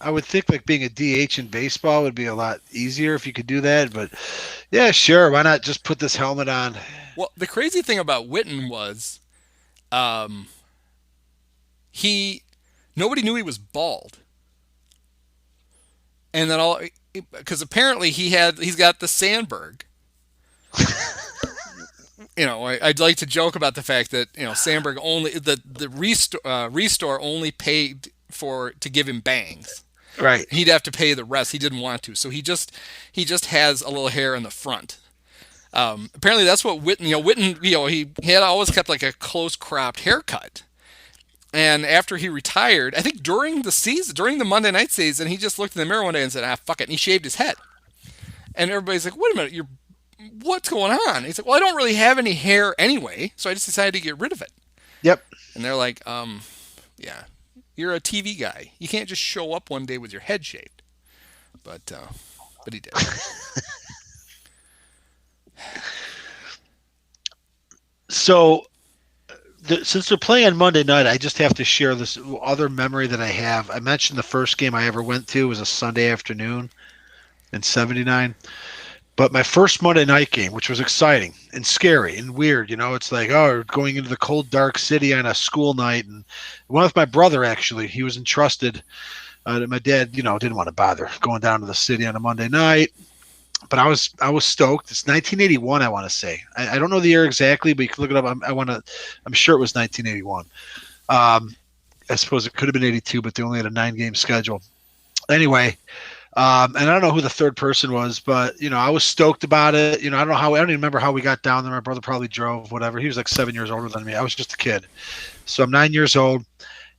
I would think like being a DH in baseball would be a lot easier if you could do that. But yeah, sure. Why not just put this helmet on? Well, the crazy thing about Witten was nobody knew he was bald. And then because apparently he's got the Sandberg. I'd like to joke about the fact that Sandberg only the restore only paid to give him bangs. Right. He'd have to pay the rest. He didn't want to, so he just has a little hair in the front. Apparently, that's what Witten. He had always kept like a close cropped haircut. And after he retired, I think during the Monday night season, he just looked in the mirror one day and said, "Ah, fuck it," and he shaved his head. And everybody's like, "Wait a minute, what's going on?" He's like, "Well, I don't really have any hair anyway, so I just decided to get rid of it." Yep. And they're like, yeah, you're a TV guy. You can't just show up one day with your head shaved." But he did. So, since they're playing on Monday night, I just have to share this other memory that I have. I mentioned the first game I ever went to was a Sunday afternoon in '79. But my first Monday night game, which was exciting and scary and weird, it's like, oh, going into the cold, dark city on a school night. And I went with my brother, actually. He was entrusted. My dad, didn't want to bother going down to the city on a Monday night. But I was stoked. It's 1981, I want to say. I don't know the year exactly, but you can look it up. I'm sure it was 1981. I suppose it could have been 82, but they only had a 9-game schedule. Anyway, and I don't know who the third person was, but I was stoked about it. I don't even remember how we got down there. My brother probably drove, whatever. He was like 7 years older than me. I was just a kid, so I'm 9 years old,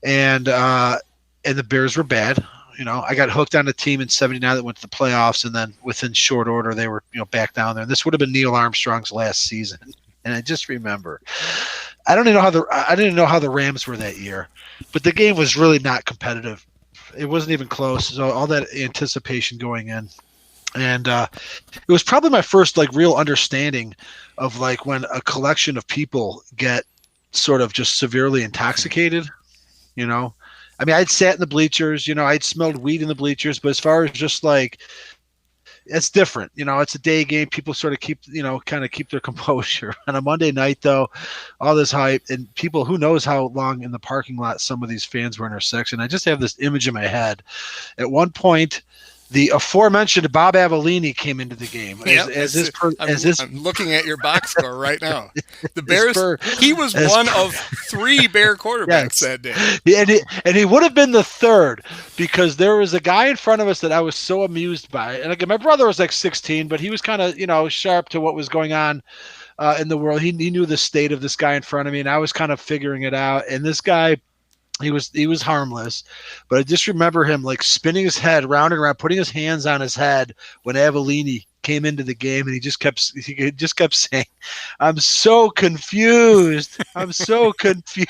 and the Bears were bad. I got hooked on a team in '79 that went to the playoffs, and then within short order they were back down there. And this would have been Neil Armstrong's last season, and I just remember. I didn't know how the Rams were that year, but the game was really not competitive. It wasn't even close. So all that anticipation going in, and it was probably my first real understanding of when a collection of people get sort of just severely intoxicated. I mean, I'd sat in the bleachers. I'd smelled weed in the bleachers, but as far as just it's different. It's a day game. People sort of keep their composure. On a Monday night, though, all this hype and people, who knows how long in the parking lot some of these fans were in our section. I just have this image in my head. At one point, the aforementioned Bob Avellini came into the game. I'm looking at your box score right now. The Bears. He was one of 3 Bear quarterbacks that day. And he would have been the third, because there was a guy in front of us that I was so amused by. And again, my brother was 16, but he was kind of sharp to what was going on in the world. He knew the state of this guy in front of me, and I was kind of figuring it out. And this guy, he was harmless, but I just remember him spinning his head round and around, putting his hands on his head when Avellini came into the game, and he just kept saying, "I'm so confused. I'm so confused."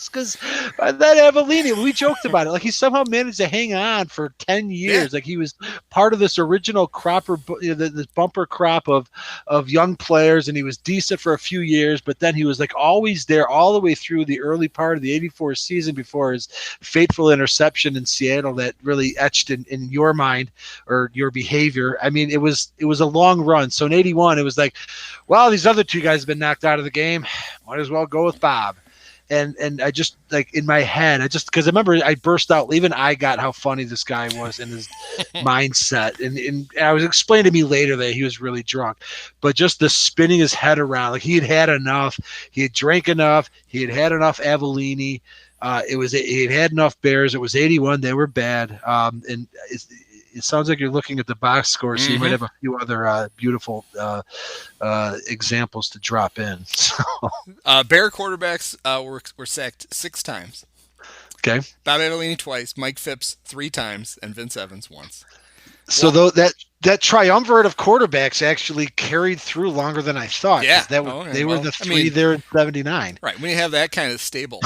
Because that Avellini, we joked about it. He somehow managed to hang on for 10 years. Yeah. He was part of this original this bumper crop of young players, and he was decent for a few years, but then he was always there all the way through the early part of the '84 season before his fateful interception in Seattle that really etched in your mind or your behavior. I mean, it was a long run. So in '81, it was well, these other 2 guys have been knocked out of the game. Might as well go with Bob. And I just in my head, because I remember I burst out. Even I got how funny this guy was and his mindset. And I was explained to me later that he was really drunk, but just the spinning his head around, he had enough. He had drank enough. He had enough Avellini. He had had enough Bears. It was '81. They were bad. And it sounds like you're looking at the box score, so you might have a few other beautiful examples to drop in. So. Bear quarterbacks were sacked 6 times. Okay. Bob Avellini twice, Mike Phipps 3 times, and Vince Evans once. So that triumvirate of quarterbacks actually carried through longer than I thought. Yeah. They were the 3 there in '79. Right. When you have that kind of stable.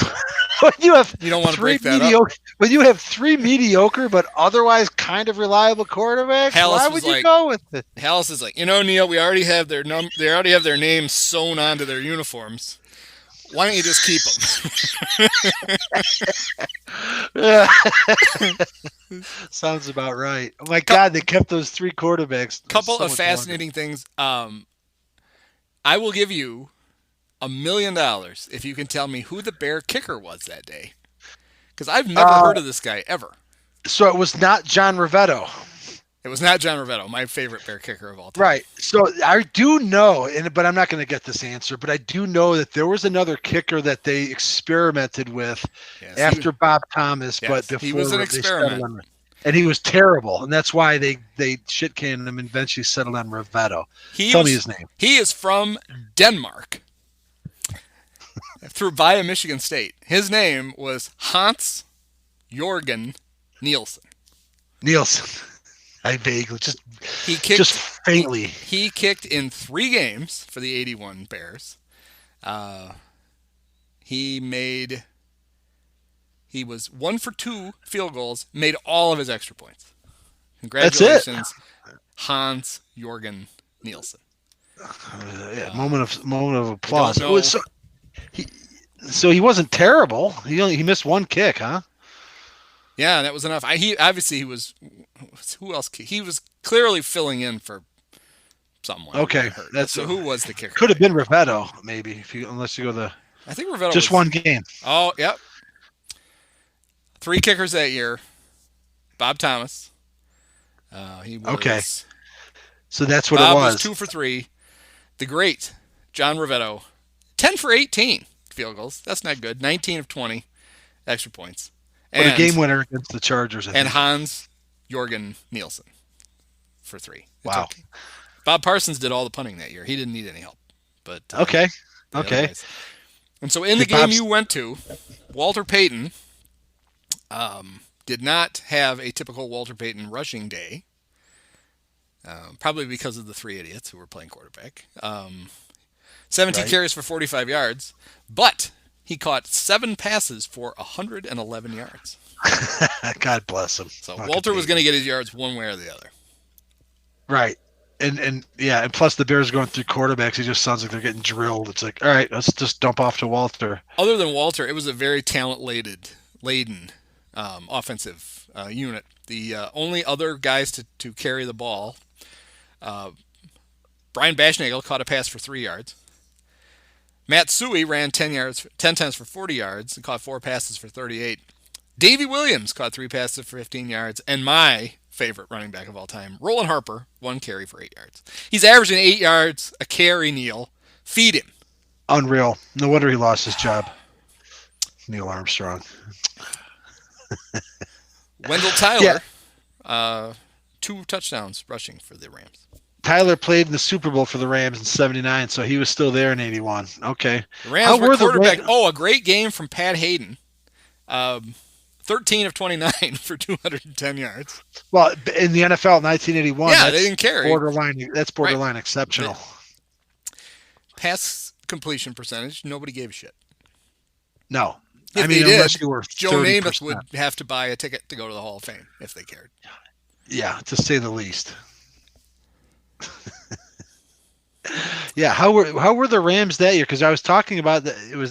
You don't want to break that up. When you have 3 mediocre but otherwise kind of reliable quarterbacks, why would you go with it? Hallis is Neil, we already have their they already have their names sewn onto their uniforms. Why don't you just keep them? Sounds about right. Oh my God, they kept those 3 quarterbacks. Couple of fascinating things. I will give you $1 million if you can tell me who the Bear kicker was that day, because I've never heard of this guy ever. So it was not John Rivetto. It was not John Rivetto, my favorite Bear kicker of all time. Right. So I do know, but I'm not going to get this answer, but I do know that there was another kicker that they experimented with after Bob Thomas, but before he was an experiment. And he was terrible, and that's why they shit canned him and eventually settled on Rivetto. Tell me his name. He is from Denmark, via Michigan State. His name was Hans Jorgen Nielsen. I vaguely just faintly. He kicked in 3 games for the 81 Bears. He was 1 for 2 field goals, made all of his extra points. Congratulations, Hans Jorgen Nielsen. Moment of applause. So he wasn't terrible. He missed 1 kick, huh? Yeah, that was enough. He was. Who else? He was clearly filling in for someone. Okay, so who was the kicker? Could have been Rivetto, maybe. Unless you go I think Rivetto just was, 1 game. Oh, yep. 3 kickers that year. Bob Thomas. He was okay. So that's what Bob it was. 2 for 3. The great John Rivetto, 10 for 18 field goals. That's not good. 19 of 20 extra points. But a game winner against the Chargers. I think. Hans Jorgen Nielsen for 3. Wow. Okay. Bob Parsons did all the punting that year. He didn't need any help. But okay. And so in the game you went to, Walter Payton did not have a typical Walter Payton rushing day, probably because of the 3 idiots who were playing quarterback. 17 carries for 45 yards, but he caught 7 passes for 111 yards. God bless him. So Walter was going to get his yards one way or the other. Right. And plus the Bears going through quarterbacks, it just sounds like they're getting drilled. It's like, all right, let's just dump off to Walter. Other than Walter, it was a very talent-laden offensive unit. The only other guys to carry the ball, Brian Baschnagel caught a pass for 3 yards. Matt Suey ran 10 times for 40 yards and caught 4 passes for 38. Davey Williams caught 3 passes for 15 yards. And my favorite running back of all time, Roland Harper, 1 carry for 8 yards. He's averaging 8 yards a carry, Neil. Feed him. Unreal. No wonder he lost his job. Neil Armstrong. Wendell Tyler, 2 touchdowns rushing for the Rams. Tyler played in the Super Bowl for the Rams in '79, so he was still there in '81. Okay. The Rams were quarterback. A great game from Pat Hayden. 13 of 29 for 210 yards. Well, in the NFL in 1981, they didn't carry. That's borderline exceptional. Pass completion percentage, nobody gave a shit. No. If they did, unless you were Joe Namath would have to buy a ticket to go to the Hall of Fame if they cared. Yeah, to say the least. Yeah, how were the Rams that year? Because I was talking about were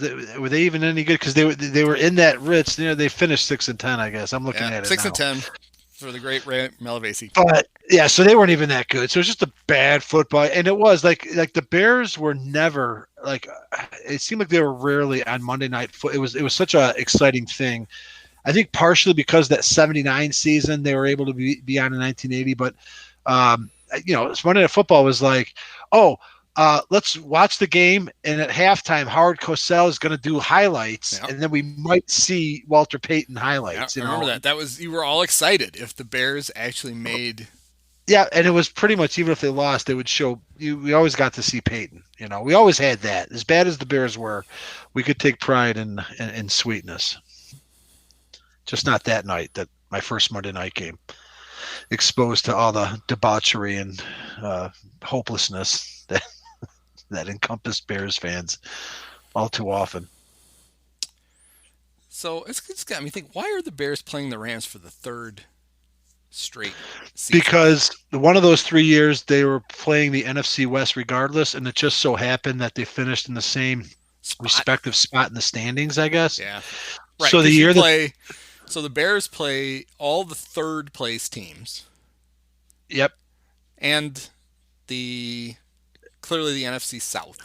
they even any good? Because they were in that Ritz. They finished 6-10. I guess I'm looking at it 6-10 for the great Ray Malavasi. But yeah, so they weren't even that good. So it was just a bad football, and it was like the Bears were never like. It seemed like they were rarely on Monday Night Football. It was such a exciting thing. I think partially because that '79 season they were able to be on in 1980, but Monday Night Football was like, let's watch the game, and at halftime, Howard Cosell is going to do highlights, and then we might see Walter Payton highlights. I remember that. You were all excited if the Bears actually made. Yeah, and it was pretty much even if they lost, they would show you. We always got to see Payton. We always had that. As bad as the Bears were, we could take pride in sweetness. Just not that night. That my first Monday night game, exposed to all the debauchery and hopelessness that encompassed Bears fans all too often. So it's got me thinking, why are the Bears playing the Rams for the 3rd straight season? Because one of those 3 years they were playing the NFC West regardless, and it just so happened that they finished in the same respective spot in the standings, I guess. Yeah. Right. So so the Bears play all the 3rd place teams. Yep. And clearly the NFC South.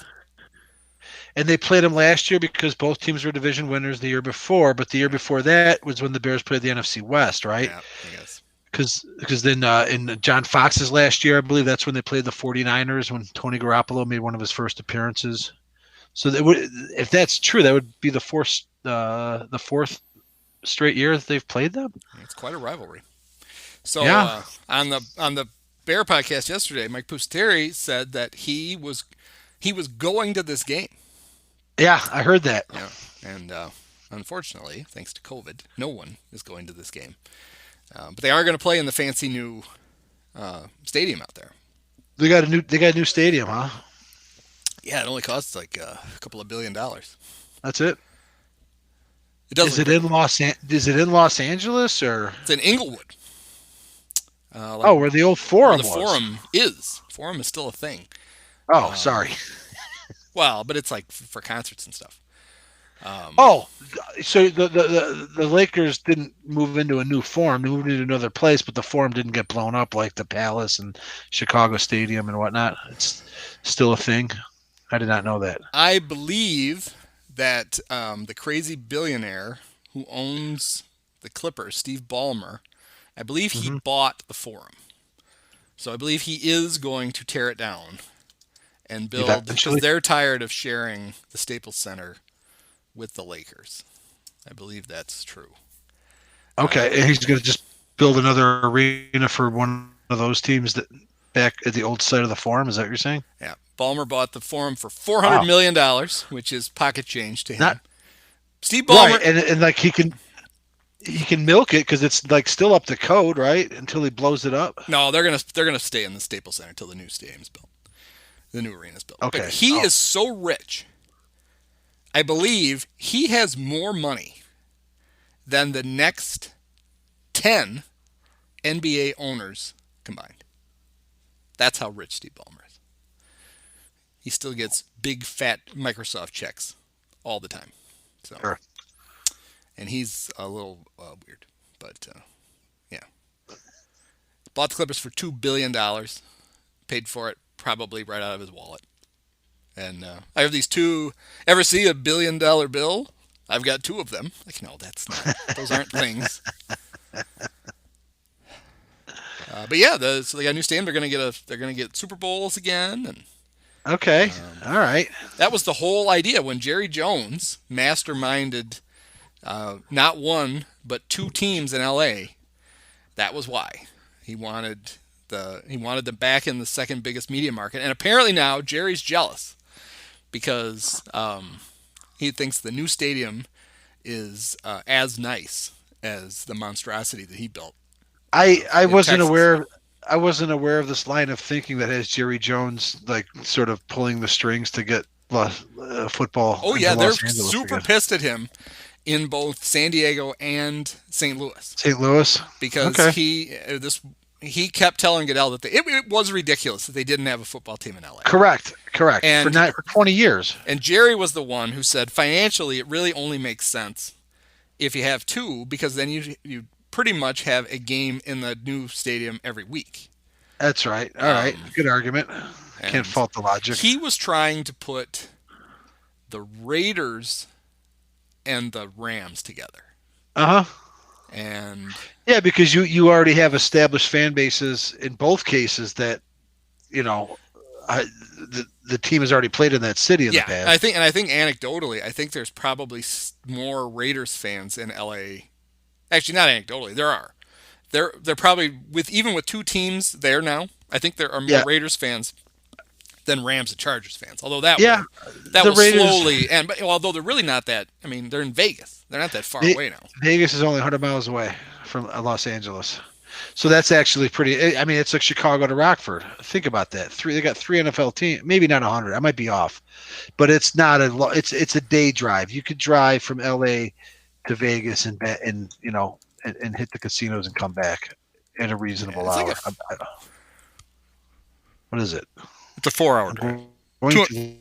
And they played them last year because both teams were division winners the year before, but the year before that was when the Bears played the NFC West, right? Yeah, I guess. Because then in John Fox's last year, I believe that's when they played the 49ers when Tony Garoppolo made one of his first appearances. So if that's true, that would be the fourth straight year that they've played them. It's quite a rivalry. So Yeah. On the Bear podcast yesterday, Mike Pusteri said that he was going to this game. Yeah, I heard that. Yeah, and unfortunately, thanks to COVID, no one is going to this game. But they are going to play in the fancy new stadium out there. They got a new stadium, huh? Yeah, it only costs like a couple of $1 billion. That's it. It does. Is it in Los Angeles or? It's in Inglewood. Where the old Forum the was. Forum is. Forum is still a thing. Oh, sorry. Well, but it's like for concerts and stuff. So the Lakers didn't move into a new Forum; they moved into another place, but the Forum didn't get blown up like the Palace and Chicago Stadium and whatnot. It's still a thing. I did not know that. I believe that the crazy billionaire who owns the Clippers, Steve Ballmer, I believe he bought the Forum. So I believe he is going to tear it down and build, because they're tired of sharing the Staples Center with the Lakers. I believe that's true. Okay, and he's going to just build another arena for one of those teams that back at the old site of the Forum. Is that what you're saying? Yeah. Ballmer bought the Forum for $400 million, which is pocket change to him. Steve Ballmer, right, and like he can milk it because it's like still up to code, right? Until he blows it up. No, they're gonna stay in the Staples Center until the new stadium's built, the new arena's built. Okay, but he is so rich. I believe he has more money than the next 10 NBA owners combined. That's how rich Steve Ballmer is. He still gets big fat Microsoft checks all the time. So. Sure. And he's a little weird, but yeah. Bought the Clippers for $2 billion. Paid for it probably right out of his wallet. And I have these two. Ever see a $1 billion bill? I've got two of them. Like, no, that's not. Those aren't things. But yeah, so they got a new stadium. They're gonna get Super Bowls again. And okay, all right. That was the whole idea when Jerry Jones masterminded. Not one, but two teams in LA. That was why he wanted them back in the second biggest media market. And apparently now Jerry's jealous because he thinks the new stadium is as nice as the monstrosity that he built. I wasn't aware. I wasn't aware of this line of thinking that has Jerry Jones like sort of pulling the strings to get football. Oh yeah, they're super pissed at him. In both San Diego and St. Louis. St. Louis? Because he kept telling Goodell that it was ridiculous that they didn't have a football team in LA. Correct. And, for 20 years. And Jerry was the one who said financially it really only makes sense if you have two, because then you pretty much have a game in the new stadium every week. That's right. All right. Good argument. Can't fault the logic. He was trying to put the Raiders and the Rams together. And yeah, because you already have established fan bases in both cases that the team has already played in that city in the past. I think anecdotally, I think there's probably more Raiders fans in LA. Actually, not anecdotally, there are. They're probably even with two teams there now. I think there are more Raiders fans than Rams and Chargers fans. Although that will Raiders, slowly although they're really not that. I mean, they're in Vegas. They're not that far away now. Vegas is only 100 miles away from Los Angeles, so that's actually pretty. I mean, it's like Chicago to Rockford. Think about that. They got three NFL teams. Maybe not 100. I might be off, but it's not it's a day drive. You could drive from LA to Vegas and hit the casinos and come back in a reasonable hour. What is it? It's a 4-hour drive.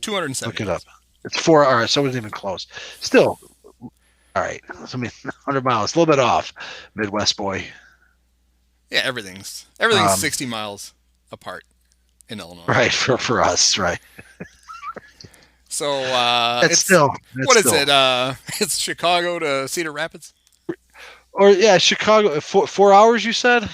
270. Look it up. It's 4 hours, so it wasn't even close. Still, all right. So 100 miles, a little bit off. Midwest boy. Yeah, everything's 60 miles apart in Illinois. Right, for us, right. So it's it's Chicago to Cedar Rapids? Or Chicago 4 hours you said?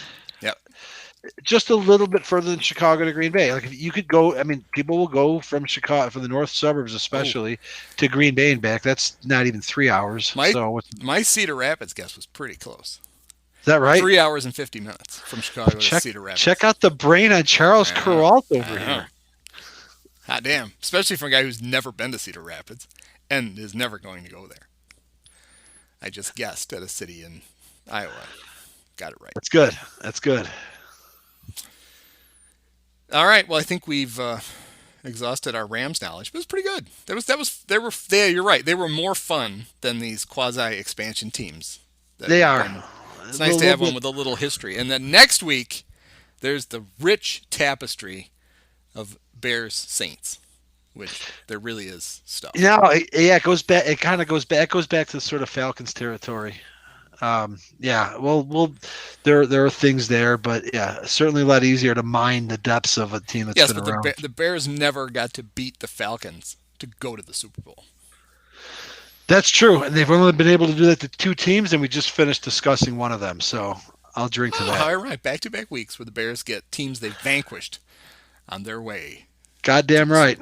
just a little bit further than Chicago to Green Bay. Like if you could go, I mean, people will go from Chicago, from the north suburbs especially, to Green Bay and back. That's not even 3 hours. My So my Cedar Rapids guess was pretty close. is that right? 3 hours and 50 minutes from Chicago to Cedar Rapids. Check out the brain on Charles Kuralt over here. Hot damn. Especially for a guy who's never been to Cedar Rapids and is never going to go there. I just guessed at a city in Iowa. Got it right. That's good. That's good. All right. Well, I think we've exhausted our Rams knowledge, but it was pretty good. You're right. They were more fun than these quasi expansion teams. They are. It's nice to have one with a little history. And then next week, there's the rich tapestry of Bears Saints, which there really is stuff. It goes back. It kind of goes back. It goes back to sort of Falcons territory. Well, there are things there, but certainly a lot easier to mine the depths of a team that's been around. The Bears never got to beat the Falcons to go to the Super Bowl. That's true, and they've only been able to do that to 2 teams, and we just finished discussing one of them, so I'll drink to that. All right, back-to-back weeks where the Bears get teams they've vanquished on their way. Goddamn right.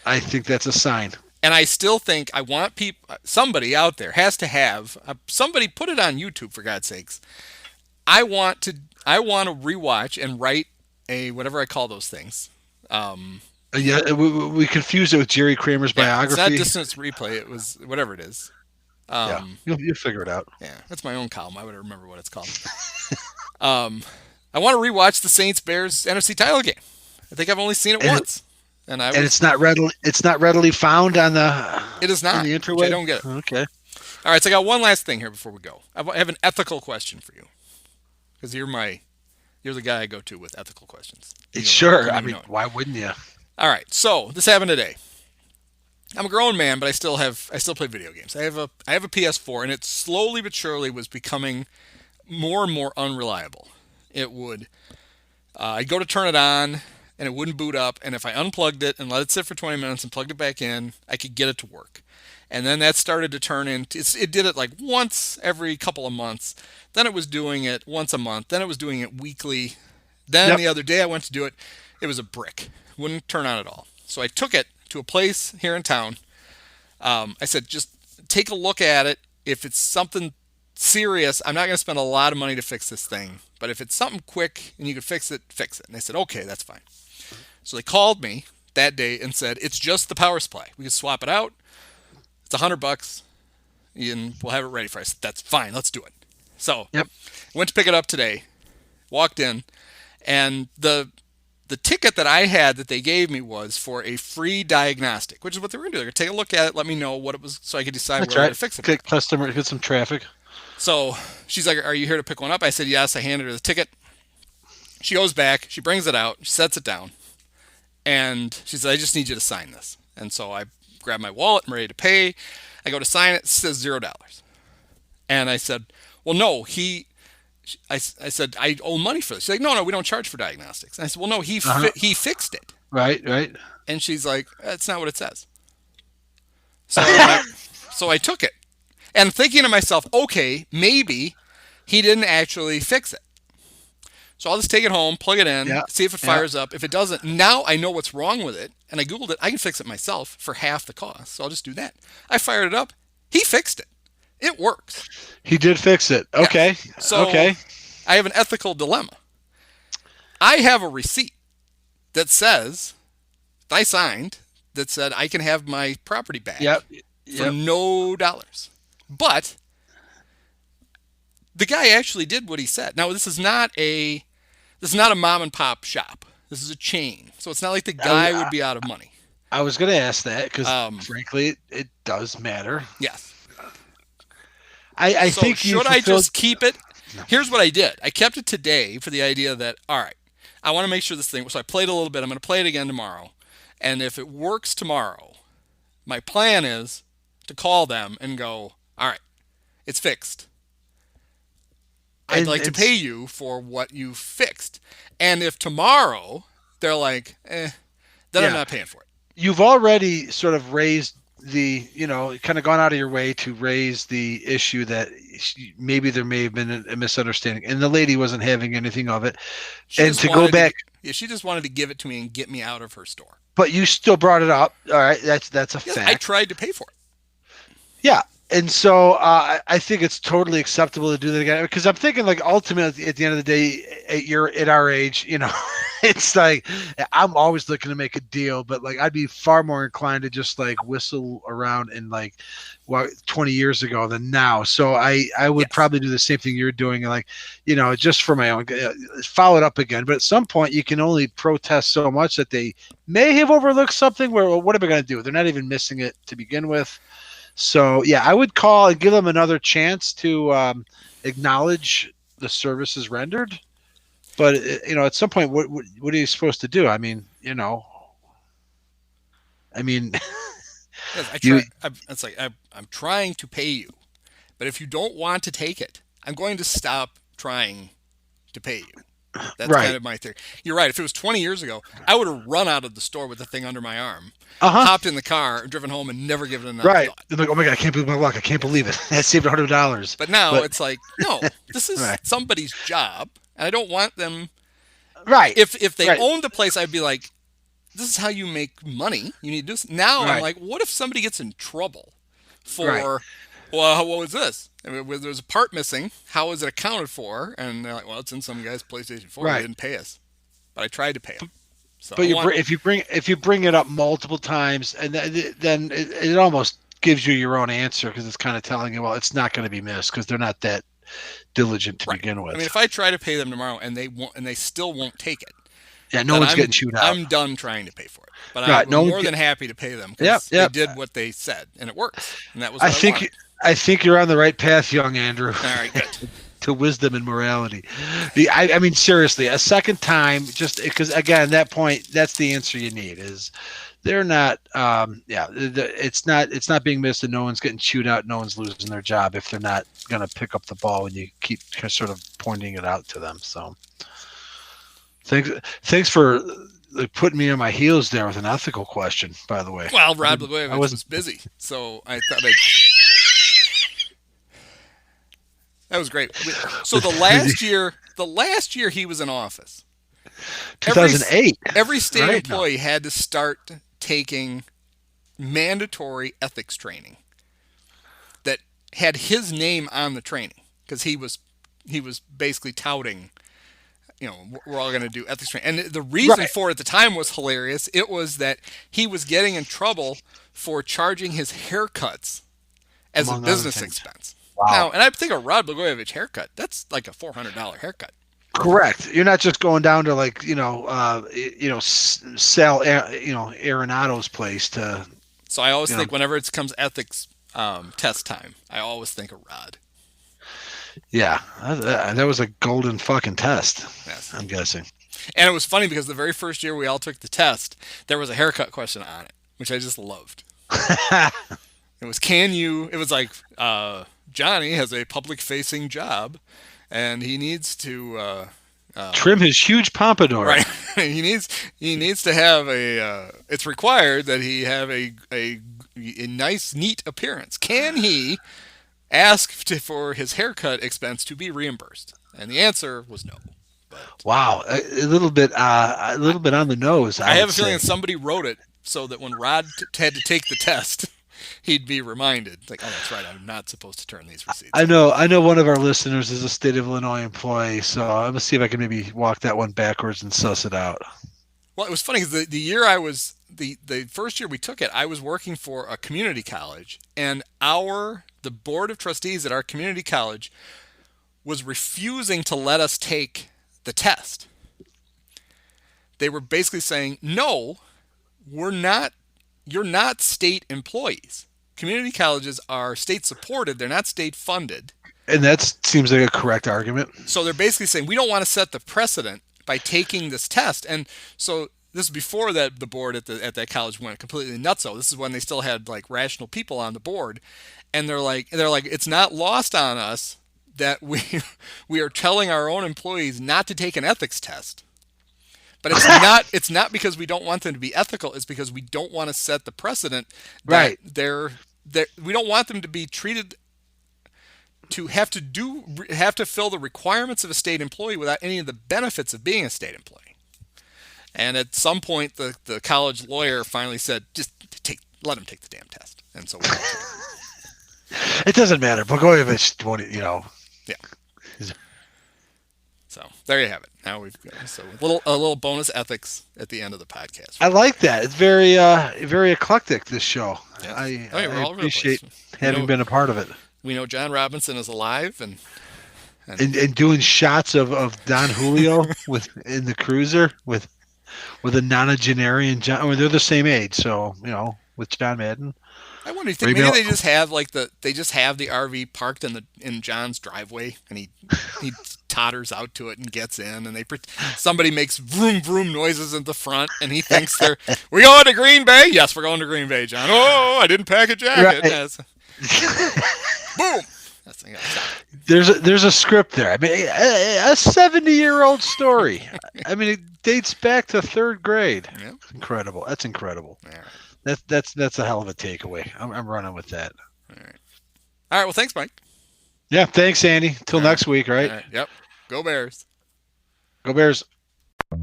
I think that's a sign. And I still think I want somebody out there has to have somebody put it on YouTube, for God's sakes. I want to rewatch and write a whatever I call those things. We confused it with Jerry Kramer's biography. It's not distance replay. It was whatever it is. You'll figure it out. Yeah, that's my own column. I would remember what it's called. I want to rewatch the Saints Bears NFC title game. I think I've only seen it once, and it's not readily found on the. It is not. On the interweb. I don't get it. Okay. All right, so I got one last thing here before we go. I have an ethical question for you, because you're the guy I go to with ethical questions. Sure. I mean, why wouldn't you? All right, so this happened today. I'm a grown man, but I still play video games. I have a PS4, and it slowly but surely was becoming more and more unreliable. It would, I'd go to turn it on, and it wouldn't boot up. And if I unplugged it and let it sit for 20 minutes and plugged it back in, I could get it to work. And then that started to turn into, it did it like once every couple of months. Then it was doing it once a month. Then it was doing it weekly. Then the other day I went to do it. It was a brick. Wouldn't turn on at all. So I took it to a place here in town. I said, just take a look at it. If it's something serious, I'm not going to spend a lot of money to fix this thing. But if it's something quick and you can fix it, fix it. And they said, okay, that's fine. So they called me that day and said, it's just the power supply. We can swap it out. It's $100 and we'll have it ready for us. That's fine. Let's do it. So went to pick it up today, walked in, and the ticket that I had that they gave me was for a free diagnostic, which is what they were going to do. They're going to take a look at it, let me know what it was so I could decide where to fix it. Get customer, get some traffic. So she's like, are you here to pick one up? I said, yes. I handed her the ticket. She goes back. She brings it out. She sets it down. And she said, I just need you to sign this. And so I grab my wallet. I'm ready to pay. I go to sign it. It says $0. And I said, well, no, I said, I owe money for this. She's like, no, we don't charge for diagnostics. And I said, well, no, he fixed it. Right. And she's like, that's not what it says. So, so I took it. And thinking to myself, okay, maybe he didn't actually fix it. So I'll just take it home, plug it in, see if it fires up. If it doesn't, now I know what's wrong with it. And I Googled it. I can fix it myself for half the cost. So I'll just do that. I fired it up. He fixed it. It works. He did fix it. Okay. Yeah. So I have an ethical dilemma. I have a receipt that says, I signed, that said I can have my property back for no dollars. But the guy actually did what he said. Now, this is not a mom and pop shop. This is a chain. So it's not like the guy would be out of money. I was going to ask that because, frankly, it does matter. Yes. I think should I just keep it? No. Here's what I did. I kept it today for the idea that, all right, I want to make sure this thing, so I played a little bit. I'm going to play it again tomorrow. And if it works tomorrow, my plan is to call them and go, all right, it's fixed. I'd like to pay you for what you fixed. And if tomorrow they're like, then I'm not paying for it. You've already sort of raised kind of gone out of your way to raise the issue that maybe there may have been a misunderstanding, and the lady wasn't having anything of it, She and just to go wanted back. yeah, she just wanted to give it to me and get me out of her store. But you still brought it up. All right, that's a Yes, I fact. tried to pay for it. Yeah. And so I think it's totally acceptable to do that again, because I'm thinking, like, ultimately at the end of the day, at our age, it's like I'm always looking to make a deal, but like I'd be far more inclined to just like whistle around and like 20 years ago than now. So I would Yes. probably do the same thing you're doing, like, just for my own, follow it up again. But at some point, you can only protest so much that they may have overlooked something. Where, well, what are we going to do? They're not even missing it to begin with. So yeah, I would call and give them another chance to acknowledge the services rendered. But at some point, what are you supposed to do? I mean, Yes, I you try. It's like I'm trying to pay you, but if you don't want to take it, I'm going to stop trying to pay you. That's kind right? of my theory. You're right. If it was 20 years ago, I would have run out of the store with the thing under my arm, Uh huh. hopped in the car, and driven home and never given it another Right. thought. They're like, oh my god, I can't believe my luck. I can't Yes. believe it. I saved $100. But now But it's like, no, this is right, somebody's job, and I don't want them. right, If they right, owned the place, I'd be like, this is how you make money. You need to do this. Now I'm right, like, what if somebody gets in trouble right, for, well, what was this? I mean, there's a part missing. How is it accounted for? And they're like, well, it's in some guy's PlayStation 4. They right. didn't pay us, but I tried to pay them. So But I want, if you bring it up multiple times, and then it almost gives you your own answer, because it's kind of telling you, well, it's not going to be missed because they're not that diligent to right. begin I mean, with. if I try to pay them tomorrow and they won't, and they still won't take it, Yeah, no then one's getting chewed out. I'm done trying to pay for it. But Right, I'm no one's more than getting. happy to pay them Yep, because they yep. did what they said and it works, and that was I what I think wanted. I think you're on the right path, young Andrew, All right, good. to wisdom and morality. I mean, seriously, a second time, just because, again, that point, that's the answer you need. Is they're not, it's not being missed, and no one's getting chewed out, no one's losing their job if they're not going to pick up the ball when you keep sort of pointing it out to them. So thanks for like putting me on my heels there with an ethical question, by the way. Well, Rod I Blagojevich wasn't. was busy, so I thought that was great. So the last year he was in office, every 2008, every state right? No. employee had to start taking mandatory ethics training that had his name on the training because he was basically touting, we're all going to do ethics training. And the reason Right, for it at the time was hilarious. It was that he was getting in trouble for charging his haircuts as a among other business things. expense. Now, Wow. and I think a Rod Blagojevich haircut, that's like a $400 haircut. Correct. You're not just going down to, like, Sal, Arenado's place to, So I always you know, think whenever it comes ethics test time, I always think of Rod. yeah, that was a golden fucking test, Yes. I'm guessing. And it was funny because the very first year we all took the test, there was a haircut question on it, which I just loved. It was, it was like, Johnny has a public facing job and he needs to, Trim his huge pompadour. right. he needs to have it's required that he have a nice, neat appearance. Can he ask for his haircut expense to be reimbursed? And the answer was no. But Wow, a little bit, on the nose, I I have would a feeling say. that somebody wrote it so that when Rod had to take the test, he'd be reminded, like, oh, that's right, I'm not supposed to turn these receipts I in. know, I know. One of our listeners is a state of Illinois employee, so I'm gonna see if I can maybe walk that one backwards and suss it out. Well, it was funny because the year I was the first year we took it, I was working for a community college, and the board of trustees at our community college was refusing to let us take the test. They were basically saying, "No, we're not. You're not state employees. Community colleges are state supported; they're not state funded." And that seems like a correct argument. So they're basically saying we don't want to set the precedent by taking this test. And so this is before that the board at that college went completely nutso. This is when they still had like rational people on the board, and they're like it's not lost on us that we we are telling our own employees not to take an ethics test But it's not because we don't want them to be ethical. It's because we don't want to set the precedent that we don't want them to be treated to have to fill the requirements of a state employee without any of the benefits of being a state employee. And at some point, the college lawyer finally said, just let him take the damn test. And so it doesn't matter. Blagojevich, yeah. So there you have it. Now we've got a little bonus ethics at the end of the podcast. I like that. It's very very eclectic, this show. Yes. I appreciate having been a part of it. We know John Robinson is alive and doing shots of Don Julio in the cruiser with a nonagenarian John. I mean, they're the same age, so with John Madden. I wonder if maybe they just have the RV parked in John's driveway, and he totters out to it and gets in, and somebody makes vroom vroom noises in the front, and he thinks we going to Green Bay? Yes, we're going to Green Bay, John. Oh, I didn't pack a jacket. Right. Boom. There's a script there. I mean, a 70-year-old story. I mean, it dates back to third grade. Yep. Incredible. That's incredible. All right. That's a hell of a takeaway. I'm running with that. All right. Well, thanks, Mike. Yeah. Thanks, Andy. Till next week, right? All right? Yep. Go Bears. Go Bears.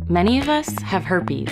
Many of us have herpes.